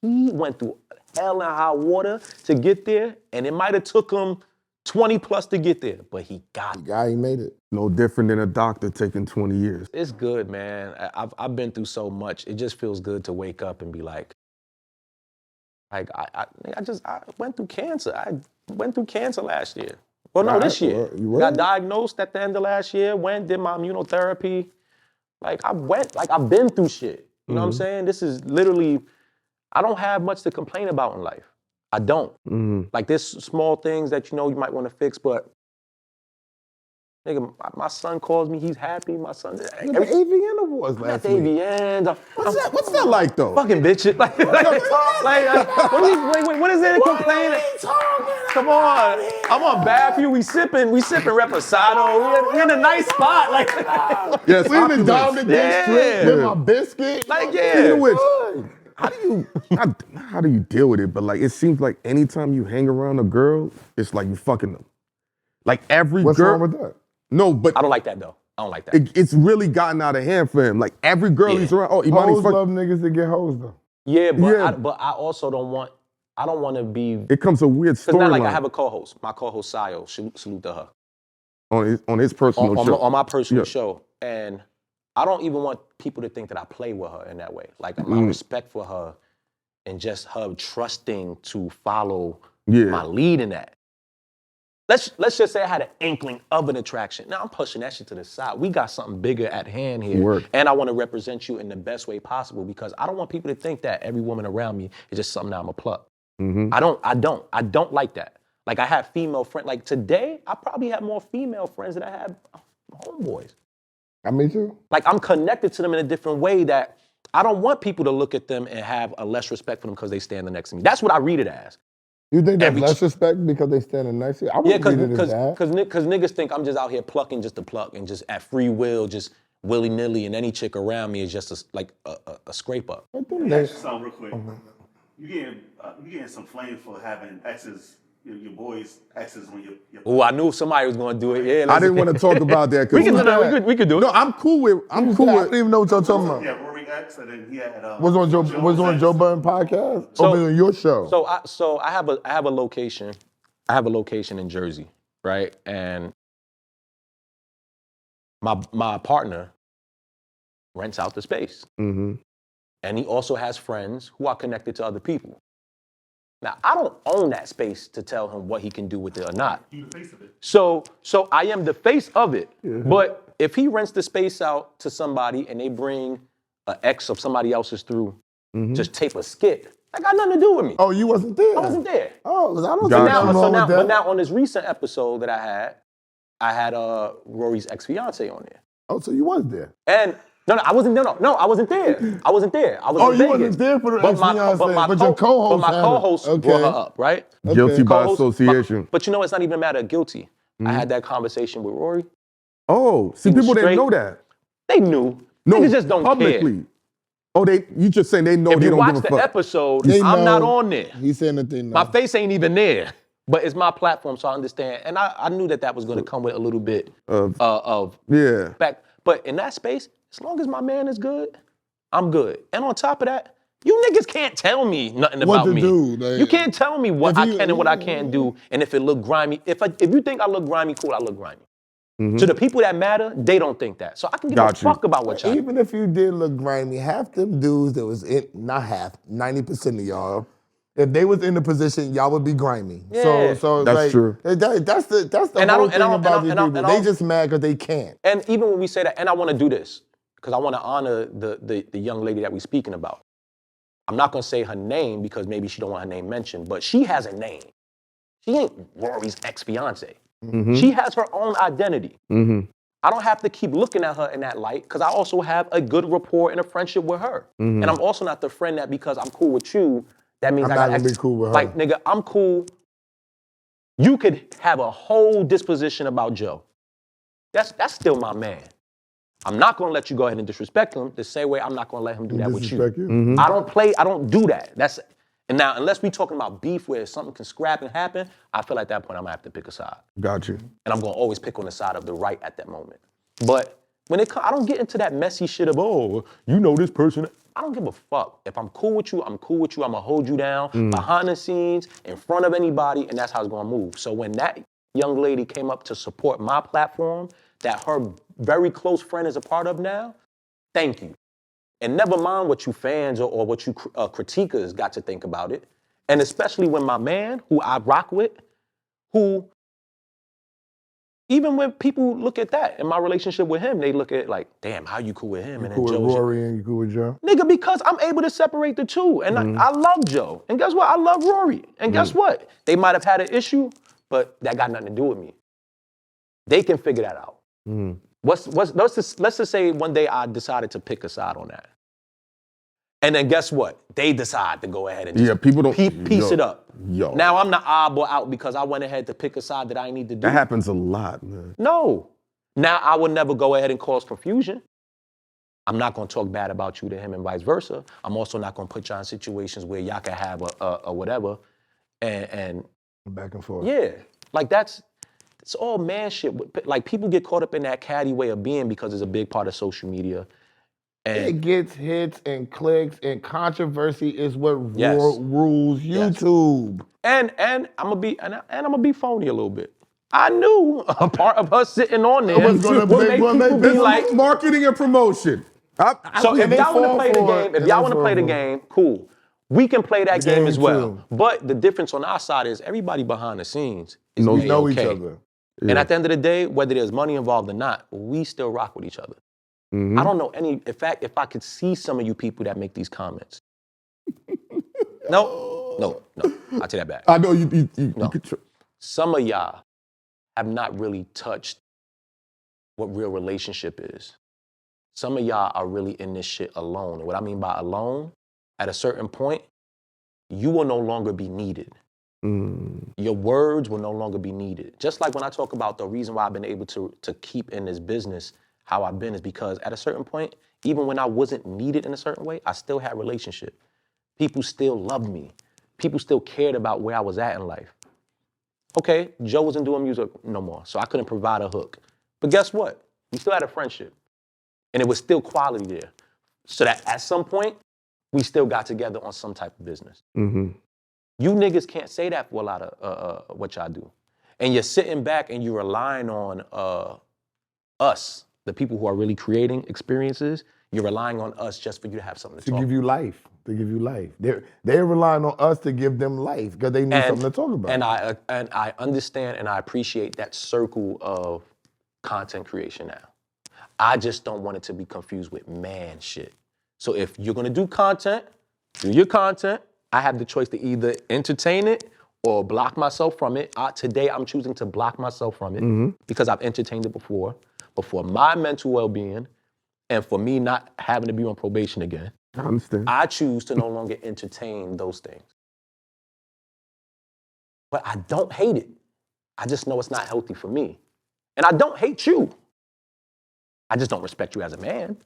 he went through hell and high water to get there, and it might have took him 20 plus to get there, but he got it. Guy, he made it. No different than a doctor taking 20 years. It's good, man. I've been through so much. It just feels good to wake up and be like I went through cancer. I went through cancer last year. Well, no, this year. You were? Got diagnosed at the end of last year, did my immunotherapy. Like, I've been through shit. You know what I'm saying? This is literally, I don't have much to complain about in life. I don't. Like, there's small things that, you might want to fix, but nigga, my son calls me, he's happy. My son, The AVN Awards last at the week. AVNs. What's that like though? Fucking bitches. What is it complaining? Come on. I'm on BagFuel. We sipping Reposado. We in a nice spot. Like, Yes, We in the Dominic District with my biscuit. Like, Speaking yeah. of which, how do you deal with it? But like, it seems like anytime you hang around a girl, it's like you fucking them. Like every what's girl. wrong with that? No, but I don't like that though. I don't like that. it's really gotten out of hand for him. Like every girl he's around. Oh, Emanny's Hoes fucking. love niggas that get hoes though. Yeah, but Yeah. I also don't want. I don't want to be. It comes a weird It's not like I storyline have a co-host. My co-host Sayo. Salute to her. on his personal show. On my personal Yeah. show, and I don't even want people to think that I play with her in that way. Like, my respect for her and just her trusting to follow my lead in that. Let's just say I had an inkling of an attraction. Now I'm pushing that shit to the side. We got something bigger at hand here. Word. And I want to represent you in the best way possible, because I don't want people to think that every woman around me is just something that I'm a pluck. I don't like that. Like, I have female friends. Like, today, I probably have more female friends than I have homeboys. I mean too. Like, I'm connected to them in a different way that I don't want people to look at them and have a less respect for them because they stand next to me. That's what I read it as. You think that's Every less respect because they standing next to you? I Yeah, wouldn't read it as that. because niggas think I'm just out here plucking just to pluck and just at free will, just willy-nilly, and any chick around me is just a scrape up. But them Let me ask niggas- you something real quick. You getting some flame for having exes, your boys' exes when you're Oh, I knew somebody was gonna do it. Yeah, I didn't want to talk about that. We can do that. We can do it. No, I'm cool with. I don't even know what y'all talking about. Yeah, Rory ex, and then he had Was on Joe Budden Podcast? So- Or was it on your show? So I have a location. I have a location in Jersey, right? And my partner rents out the space. And he also has friends who are connected to other people. Now, I don't own that space to tell him what he can do with it or not. You the face of it. So I am the face of it. But if he rents the space out to somebody and they bring an ex of somebody else's through, just tape a skit, that got nothing to do with me. Oh, you wasn't there? I wasn't there. Oh, 'cause I don't Gotcha. see nothing wrong with that. But now on this recent episode that I had Rory's ex-fiance on there. Oh, so you was there. And No, I wasn't. No, I wasn't there. I wasn't there. I was Oh, in you Vegas. wasn't there for the but my, ex-fiancé, but my but your co-host But my had it. co-host Okay. brought her up, right? Guilty by Co-host- association. But you know, it's not even a matter of guilty. I had that conversation with Rory. Oh, see, He was people didn't straight. know that. They knew. No, Niggas just don't publicly. care. Oh, you just saying they know If they you don't watch give a the fuck. episode, They I'm not know. on there. He's saying that they know. My face ain't even there. But it's my platform, so I understand. And I knew that was going to come with a little bit of Yeah. back. But in that space, as long as my man is good, I'm good. And on top of that, you niggas can't tell me nothing What about to me. do, like, you can't tell me what if I you- can and what I can't do. And if it look grimy, if you think I look grimy, cool, I look grimy. To the people that matter, they don't think that. So I can give Got a you. fuck about what y'all. Even if you did look grimy, half them dudes that was in, not half, 90% of y'all, if they was in the position, y'all would be grimy. Yeah. So That's like, true. That's the And I whole don't- thing and I don't- about and these I don't- people. and I They don't- just mad because they can't. And even when we say that, and I want to do this, because I want to honor the young lady that we're speaking about. I'm not going to say her name because maybe she don't want her name mentioned, but she has a name. She ain't Rory's ex-fiance. She has her own identity. I don't have to keep looking at her in that light because I also have a good rapport and a friendship with her. And I'm also not the friend that because I'm cool with you, that means I'm I not got gonna be cool with her. Like, nigga, I'm cool. You could have a whole disposition about Joe. That's still my man. I'm not gonna let you go ahead and disrespect him the same way I'm not gonna let him do that with you. Disrespect you? I don't do that. And now, unless we talking about beef where something can scrap and happen, I feel at that point I'm gonna have to pick a side. Got you. And I'm gonna always pick on the side of the right at that moment. But when it comes, I don't get into that messy shit of, oh, you know this person. I don't give a fuck. If I'm cool with you, I'm cool with you. I'm gonna hold you down behind the scenes, in front of anybody, and that's how it's gonna move. So when that young lady came up to support my platform, that her very close friend is a part of now, thank you. And never mind what you fans or what you critiquers got to think about it. And especially when my man, who I rock with, who, even when people look at that and my relationship with him, they look at it like, damn, how you cool with him? And Cool then with Joe's Rory and you cool with Joe? nigga, because I'm able to separate the two. And I love Joe. And guess what? I love Rory. And guess what? They might have had an issue, but that got nothing to do with me. They can figure that out. Let's just say one day I decided to pick a side on that. And then guess what? They decide to go ahead and just people don't piece it up. Yo. Now I'm the oddball out because I went ahead to pick a side that I need to do. That happens a lot, man. No. Now I would never go ahead and cause confusion. I'm not gonna talk bad about you to him and vice versa. I'm also not gonna put y'all in situations where y'all can have a whatever and Back and forth. yeah, like it's all man shit. Like people get caught up in that catty way of being because it's a big part of social media. It And gets hits and clicks and controversy is what Yes. rules YouTube. and I'm gonna be phony a little bit. I knew a part of her sitting on there was gonna would make- make people be This like. is marketing and promotion. So if they y'all want to fall play the for game, it, if and y'all they want to fall play the for it. game, cool. We can play that game as well. too. But the difference on our side is everybody behind the scenes is We A-okay. know each other. And at the end of the day, whether there's money involved or not, we still rock with each other. I don't know any. In fact, if I could see some of you people that make these comments. No, I take that back. I know you No. could Some of y'all have not really touched what real relationship is. Some of y'all are really in this shit alone. And what I mean by alone, at a certain point, you will no longer be needed. Your words will no longer be needed. Just like when I talk about the reason why I've been able to keep in this business how I've been is because at a certain point, even when I wasn't needed in a certain way, I still had relationship. People still loved me. People still cared about where I was at in life. Okay, Joe wasn't doing music no more, so I couldn't provide a hook. But guess what? We still had a friendship. And it was still quality there. So that at some point, we still got together on some type of business. You niggas can't say that for a lot of what y'all do. And you're sitting back and you're relying on us, the people who are really creating experiences. You're relying on us just for you to have something to To talk give you life. To give you life. They're relying on us to give them life because they need something to talk about. And I understand and I appreciate that circle of content creation now. I just don't want it to be confused with man shit. So if you're gonna do content, do your content. I have the choice to either entertain it or block myself from it. Today I'm choosing to block myself from it because I've entertained it before. But for my mental well-being And for me not having to be on probation again, I understand. I choose to no longer entertain those things. But I don't hate it. I just know it's not healthy for me. And I don't hate you. I just don't respect you as a man.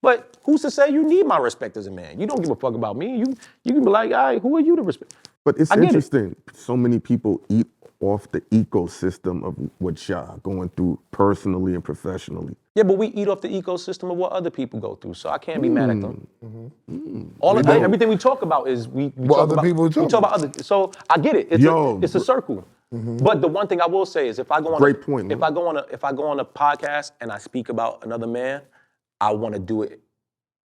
But who's to say you need my respect as a man? You don't give a fuck about me. You can be like, all right, who are you to respect? But it's I get it. interesting. So many people eat off the ecosystem of what y'all going through personally and professionally. Yeah, but we eat off the ecosystem of what other people go through, so I can't be mad at them. Everything we talk about is we What talk other about, people we talk talk about other. So I get it. It's Yo, it's a circle. But the one thing I will say is, if I go on Great point, if man. I go on a podcast and I speak about another man, I want to do it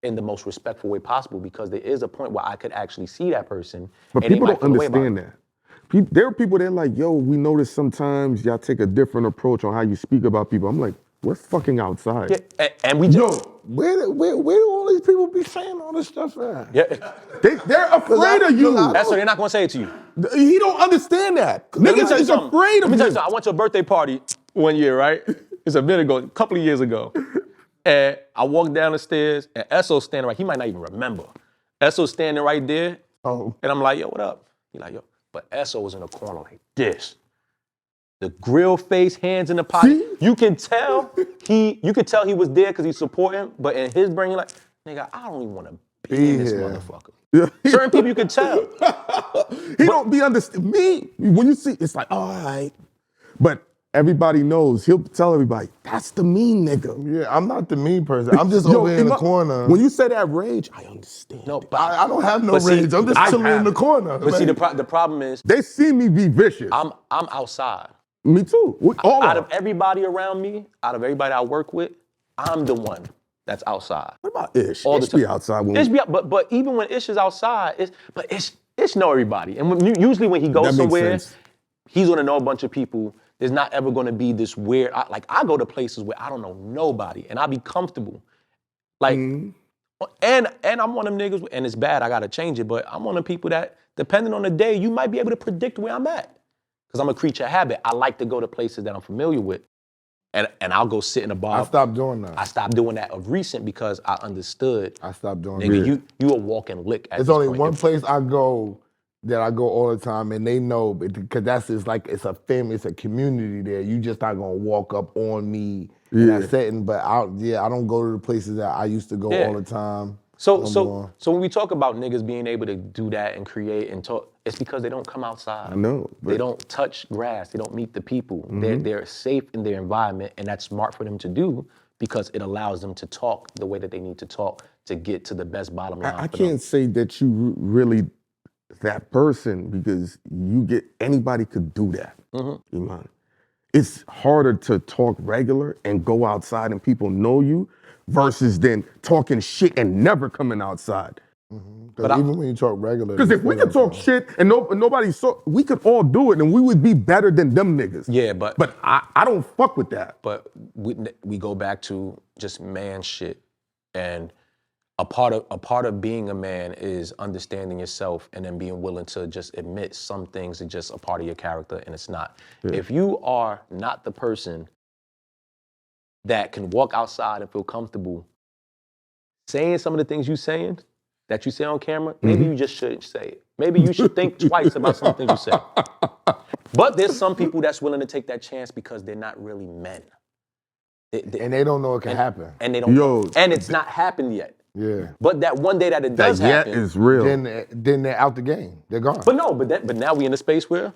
in the most respectful way possible, because there is a point where I could actually see that person. But and they people might don't feel a way about understand it. that. There are people that are like, yo, we notice sometimes y'all take a different approach on how you speak about people. I'm like, we're fucking outside. Yeah, and we just Where do all these people be saying all this stuff at? yeah. They're afraid of you. That's so they're not gonna say it to you. He don't understand that. Let me Niggas tell you is something. afraid Let of me tell you you. something. I went to a birthday party one year, right? It's a couple of years ago. And I walked down the stairs, and Esso's standing right. He might not even remember. Esso's standing right there. Oh. And I'm like, yo, what up? He like, yo. But Esso was in the corner like this. The grill face, hands in the pocket. See? You can tell he was there because he's supporting, but in his brain, you're like, nigga, I don't even want to be in this here. motherfucker. Certain people you can tell. He don't be understand me. When you see, it's like, all right. But everybody knows, he'll tell everybody, that's the mean nigga. Yeah, I'm not the mean person. I'm just Yo, over here in the corner. When you say that rage, I understand. No, but I don't have no But see, rage. I'm just I chilling have in the it. corner. But see, the problem is, They see me be vicious. I'm outside. Me too. We all Out are. of everybody around me, out of everybody I work with, I'm the one that's outside. What about Ish? All the Ish be time. outside when Ish be out, but even when Ish is outside, Ish know everybody. And usually when he goes That makes somewhere, sense. he's gonna know a bunch of people. There's not ever gonna be this weird, I go to places where I don't know nobody and I be comfortable. Like, and I'm one of them niggas, and it's bad, I gotta change it, but I'm one of the people that, depending on the day, you might be able to predict where I'm at. Because I'm a creature of habit. I like to go to places that I'm familiar with. And I'll go sit in a bar. I stopped doing that. I stopped doing that of recent because I understood. I stopped doing Nigga, that. you a walking lick at There's this only point. one place I go that I go all the time, and they know, because it's a family, it's a community there. You just not gonna walk up on me in that setting. But I don't go to the places that I used to go Yeah. all the time. So no more. when we talk about niggas being able to do that and create and talk, it's because they don't come outside. I know, They but- don't touch grass. They don't meet the people. They're safe in their environment, and that's smart for them to do because it allows them to talk the way that they need to talk to get to the best bottom line. I for them. can't say that you really that person, because anybody could do that. Emanny. It's harder to talk regular and go outside and people know you versus then talking shit and never coming outside. Because even when you talk regular. Because if we could talk shit and nobody saw, we could all do it and we would be better than them niggas. Yeah, but I don't fuck with that. But we go back to just man shit, and a part of being a man is understanding yourself and then being willing to just admit some things are just a part of your character and it's not. If you are not the person that can walk outside and feel comfortable saying some of the things you say on camera, maybe you just shouldn't say it. Maybe you should think twice about some things you say. But there's some people that's willing to take that chance because they're not really men. And they don't know it can happen. And they don't and it's not happened yet. Yeah. But that one day that it does happen, is real. Then they're out the game. They're gone. but now we in a space where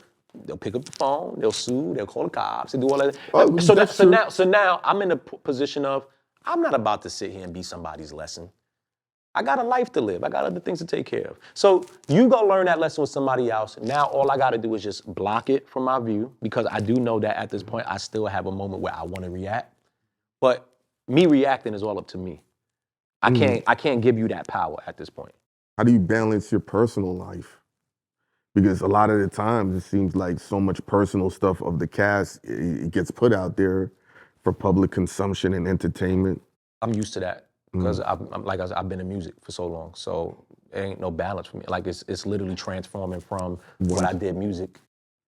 they'll pick up the phone, they'll sue, they'll call the cops, and do all that. Oh, So now I'm in a position of I'm not about to sit here and be somebody's lesson. I got a life to live. I got other things to take care of. So you go learn that lesson with somebody else. Now all I got to do is just block it from my view, because I do know that at this point I still have a moment where I want to react. But me reacting is all up to me. I can't give you that power at this point. How do you balance your personal life? Because a lot of the times it seems like so much personal stuff of the cast, it gets put out there for public consumption and entertainment. I'm used to that because I've been in music for so long, so there ain't no balance for me. Like it's literally transforming from when I did music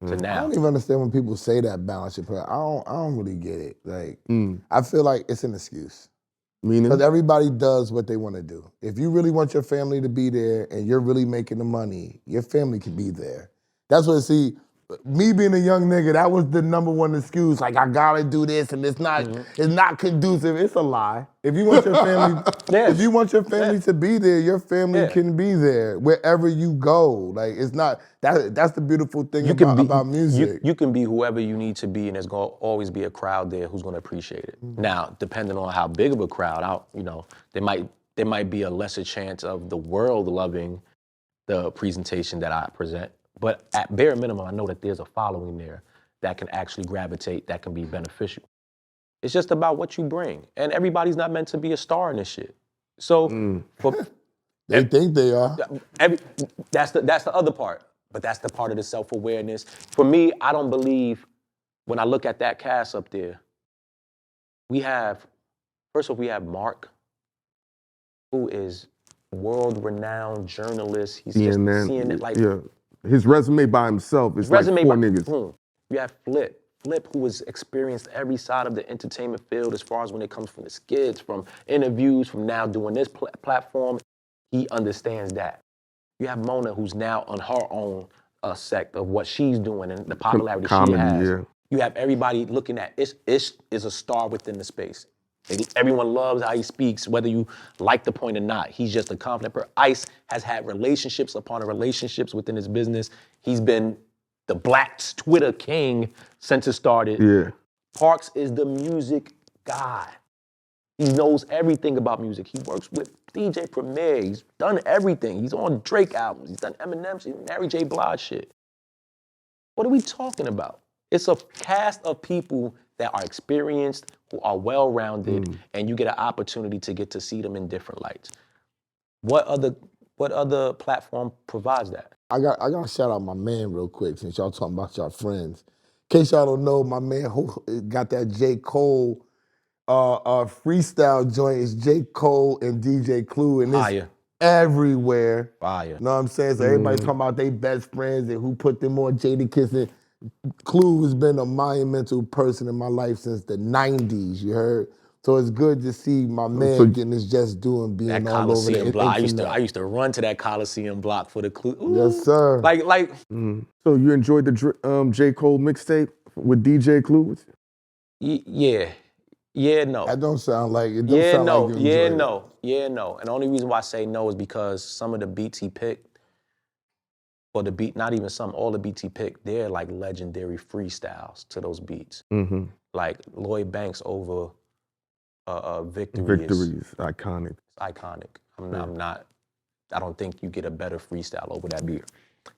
to I now. don't even understand when people say that balance. I don't really get it. Like, I feel like it's an excuse. Meaning? Because everybody does what they want to do. If you really want your family to be there and you're really making the money, your family can be there. That's what, see, me being a young nigga, that was the number one excuse. Like, I gotta do this and it's not conducive. It's a lie. If you want your family, if you want your family to be there, your family can be there wherever you go. Like, it's not, that's the beautiful thing about music. You can be whoever you need to be, and there's gonna always be a crowd there who's gonna appreciate it. Now, depending on how big of a crowd, there might be a lesser chance of the world loving the presentation that I present. But at bare minimum, I know that there's a following there that can actually gravitate, that can be beneficial. It's just about what you bring. And everybody's not meant to be a star in this shit. So, They think they are. that's the other part. But that's the part of the self-awareness. For me, I don't believe, when I look at that cast up there, first of all, we have Mark, who is world-renowned journalist. He's CNN, just CNN, like... Yeah. His resume by himself is like 4 niggas. Boom. You have Flip, who has experienced every side of the entertainment field as far as when it comes from the skits, from interviews, from now doing this platform. He understands that. You have Mone, who's now on her own sect of what she's doing and the popularity she has. Yeah. You have everybody looking at Ish is a star within the space. Everyone loves how he speaks, whether you like the point or not. He's just a confident person. Ice has had relationships upon relationships within his business. He's been the Black's Twitter king since it started. Yeah. Parks is the music guy. He knows everything about music. He works with DJ Premier. He's done everything. He's on Drake albums. He's done Eminem's, Mary J. Blige shit. What are we talking about? It's a cast of people that are experienced, who are well-rounded, and you get an opportunity to get to see them in different lights. What other platform provides that? I got to shout out my man real quick, since y'all talking about y'all friends. In case y'all don't know, my man who got that J. Cole freestyle joint is J. Cole and DJ Clue, and it's everywhere. Fire. You know what I'm saying? So everybody talking about they best friends and who put them on. Jadakiss and Clue has been a monumental person in my life since the 90s, you heard? So it's good to see my man getting his just due and being that all over the block. internet. I used to run to that Coliseum block for the Clue. Ooh. Yes, sir. So you enjoyed the J. Cole mixtape with DJ Clue? Yeah, no. That don't sound like it. Don't sound like you enjoyed it. Yeah, no. And the only reason why I say no is because some of the beats he picked, or the beat, not even some, all the beats he picked, they're like legendary freestyles to those beats. Like Lloyd Banks over Victory is iconic. It's iconic. I don't think you get a better freestyle over that beat.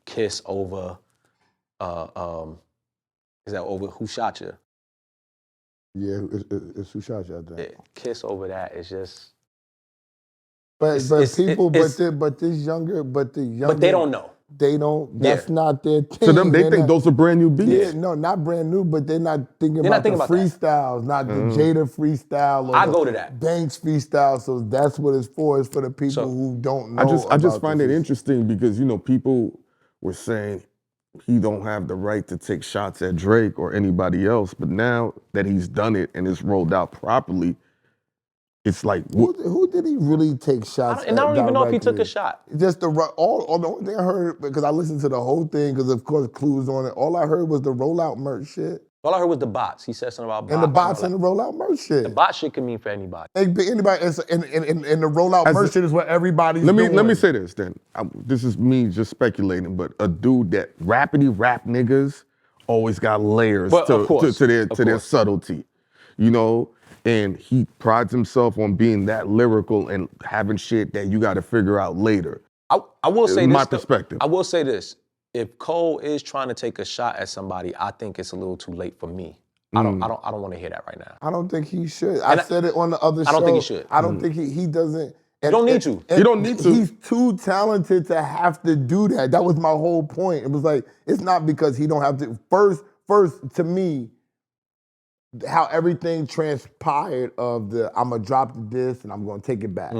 Kiss over, is that over Who Shot Ya? Yeah, it's Who Shot Ya, I think. Yeah, Kiss over that is just... But the younger... But they don't know. They don't, that's not their thing. To them, they think those are brand new beats. Yeah, no, not brand new, but they're not thinking about the freestyles, not the Jada freestyle or I go to that. Banks freestyle, so that's what it's for. It's for the people who don't know. I just find it interesting because, people were saying he don't have the right to take shots at Drake or anybody else, but now that he's done it and it's rolled out properly, it's like, who did he really take shots at? And I don't even know if he took a shot. Just the only thing I heard, because I listened to the whole thing, because of course Clue was on it, all I heard was the rollout merch shit. All I heard was the bots. He said something about bots. And the bots and the rollout merch shit. The bot shit can mean for anybody. Anybody, and the rollout merch shit is what everybody's doing. Let me say this then. This is me just speculating, but a dude that rapidy rap niggas always got layers to their subtlety, And he prides himself on being that lyrical and having shit that you got to figure out later. I will say this. My perspective. I will say this. If Cole is trying to take a shot at somebody, I think it's a little too late for me. I don't want to hear that right now. I don't think he should. I said it on the other show. I don't think he should. I don't think he doesn't. You don't need to. You don't need to. He's too talented to have to do that. That was my whole point. It was like, it's not because he don't have to. First, to me, how everything transpired of I'm going to drop this and I'm going to take it back.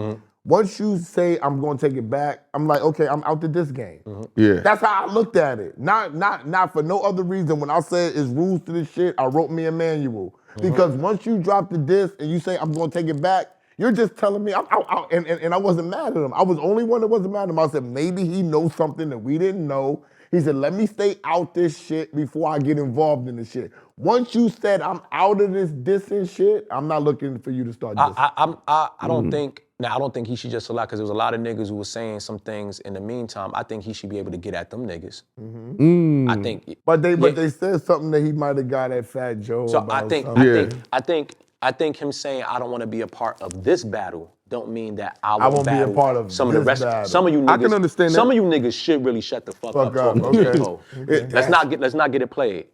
Once you say I'm going to take it back, I'm like, okay, I'm out to this game. Yeah. That's how I looked at it. Not for no other reason. When I said it's rules to this shit, I wrote me a manual. Because once you drop the disc and you say I'm going to take it back, You're just telling me, and I wasn't mad at him. I was the only one that wasn't mad at him. I said, maybe he knows something that we didn't know. He said, let me stay out this shit before I get involved in this shit. Once you said I'm out of this dissing shit, I'm not looking for you to start dissing. I don't think, I don't think he should just allow, because there was a lot of niggas who were saying some things in the meantime. I think he should be able to get at them niggas. I think. But they said something that he might have got at Fat Joe So about I think him saying I don't want to be a part of this battle don't mean that I won't be a battle part of some of the this rest. battle. Some of you niggas, I can understand some that. of you niggas should really shut the fuck up. up, Talking about okay. J. Cole. Let's not get it played.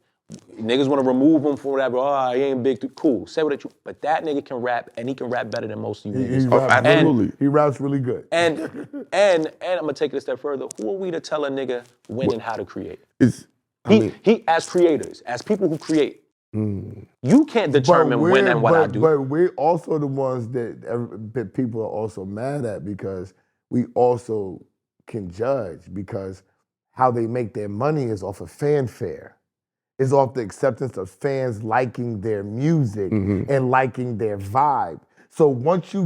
Niggas want to remove him for whatever. Oh, he ain't big. Cool. Say what you. But that nigga can rap, and he can rap better than most of you niggas. Absolutely. He raps really good. And I'm gonna take it a step further. Who are we to tell a nigga when and how to create? He as creators, as people who create, you can't determine when and what I do. But we're also the ones that people are also mad at because we also can judge because how they make their money is off of fanfare. It's off the acceptance of fans liking their music and liking their vibe. So once you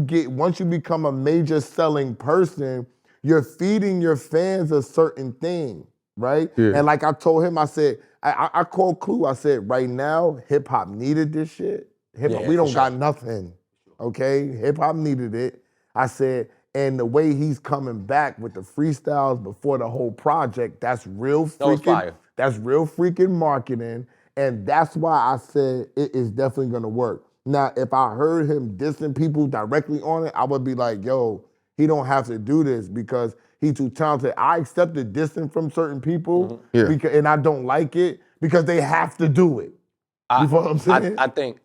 become a major selling person, you're feeding your fans a certain thing, right? Yeah. And like I told him, I said, I called Clue. I said, right now, hip hop needed this shit. We don't got nothing, okay? Hip hop needed it. I said, and the way he's coming back with the freestyles before the whole project, that's real freaking. That's real freaking marketing, and that's why I said it is definitely gonna work. Now, if I heard him dissing people directly on it, I would be like, yo, he don't have to do this because he's too talented. I accepted dissing from certain people, and I don't like it because they have to do it. You know what I'm saying?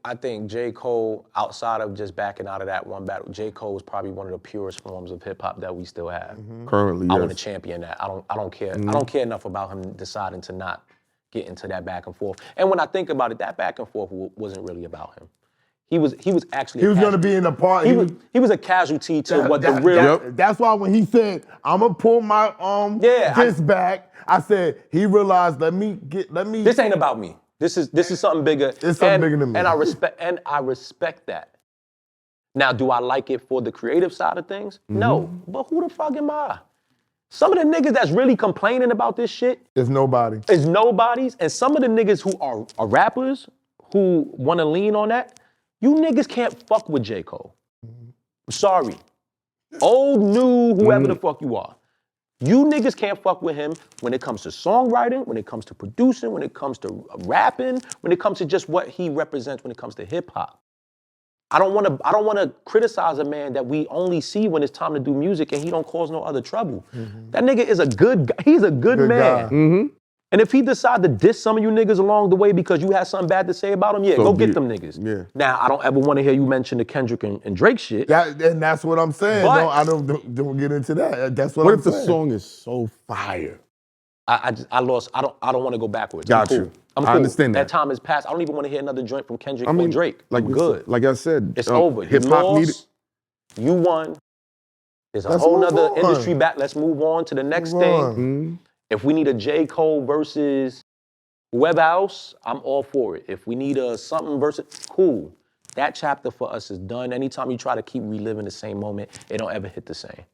I think J. Cole, outside of just backing out of that one battle, J. Cole is probably one of the purest forms of hip hop that we still have. Currently, I want to champion that. I don't care. I don't care enough about him deciding to not get into that back and forth. And when I think about it, that back and forth wasn't really about him. He was actually. He was going to be in the part. He was a casualty to what the real. That's why when he said, "I'm gonna pull my disc back," I said he realized. Let me. This ain't about me. This is something bigger. It's something bigger than me. And I respect that. Now, do I like it for the creative side of things? No. But who the fuck am I? Some of the niggas that's really complaining about this shit is nobody. Is nobodies. And some of the niggas who are rappers who want to lean on that, you niggas can't fuck with J. Cole. I'm sorry. Old, new, whoever the fuck you are. You niggas can't fuck with him when it comes to songwriting, when it comes to producing, when it comes to rapping, when it comes to just what he represents when it comes to hip hop. I don't want to criticize a man that we only see when it's time to do music and he don't cause no other trouble. That nigga is a good guy. He's a good man. And if he decide to diss some of you niggas along the way because you had something bad to say about him, go get them niggas. Yeah. Now, I don't ever want to hear you mention the Kendrick and Drake shit. And that's what I'm saying. But, no, I don't get into that. That's what I'm saying. What if the song is so fire? I don't want to go backwards. Got you. I'm cool. I understand that. That time has passed. I don't even want to hear another joint from Kendrick or Drake. Like I'm good. Like I said, it's over. Hip hop needed. You won. There's a whole nother industry back. Let's move on to the next thing. If we need a J. Cole versus whoever else, I'm all for it. If we need a something versus, cool. That chapter for us is done. Anytime you try to keep reliving the same moment, it don't ever hit the same.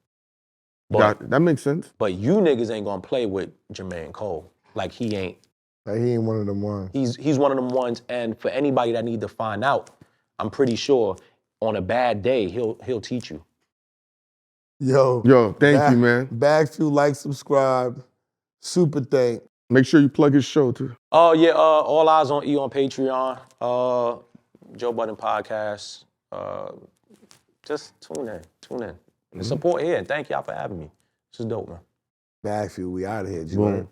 But, that makes sense. But you niggas ain't gonna play with Jermaine Cole. Like he ain't. Like he ain't one of them ones. He's one of them ones, and for anybody that need to find out, I'm pretty sure on a bad day, he'll teach you. Yo, thank you, man. BagFuel, like, subscribe, super thank. Make sure you plug his show too. Oh yeah, All Eyes on E on Patreon. Joe Budden Podcast. Just tune in. And support here. And thank y'all for having me. This is dope, man. BagFuel, we out of here, Joe.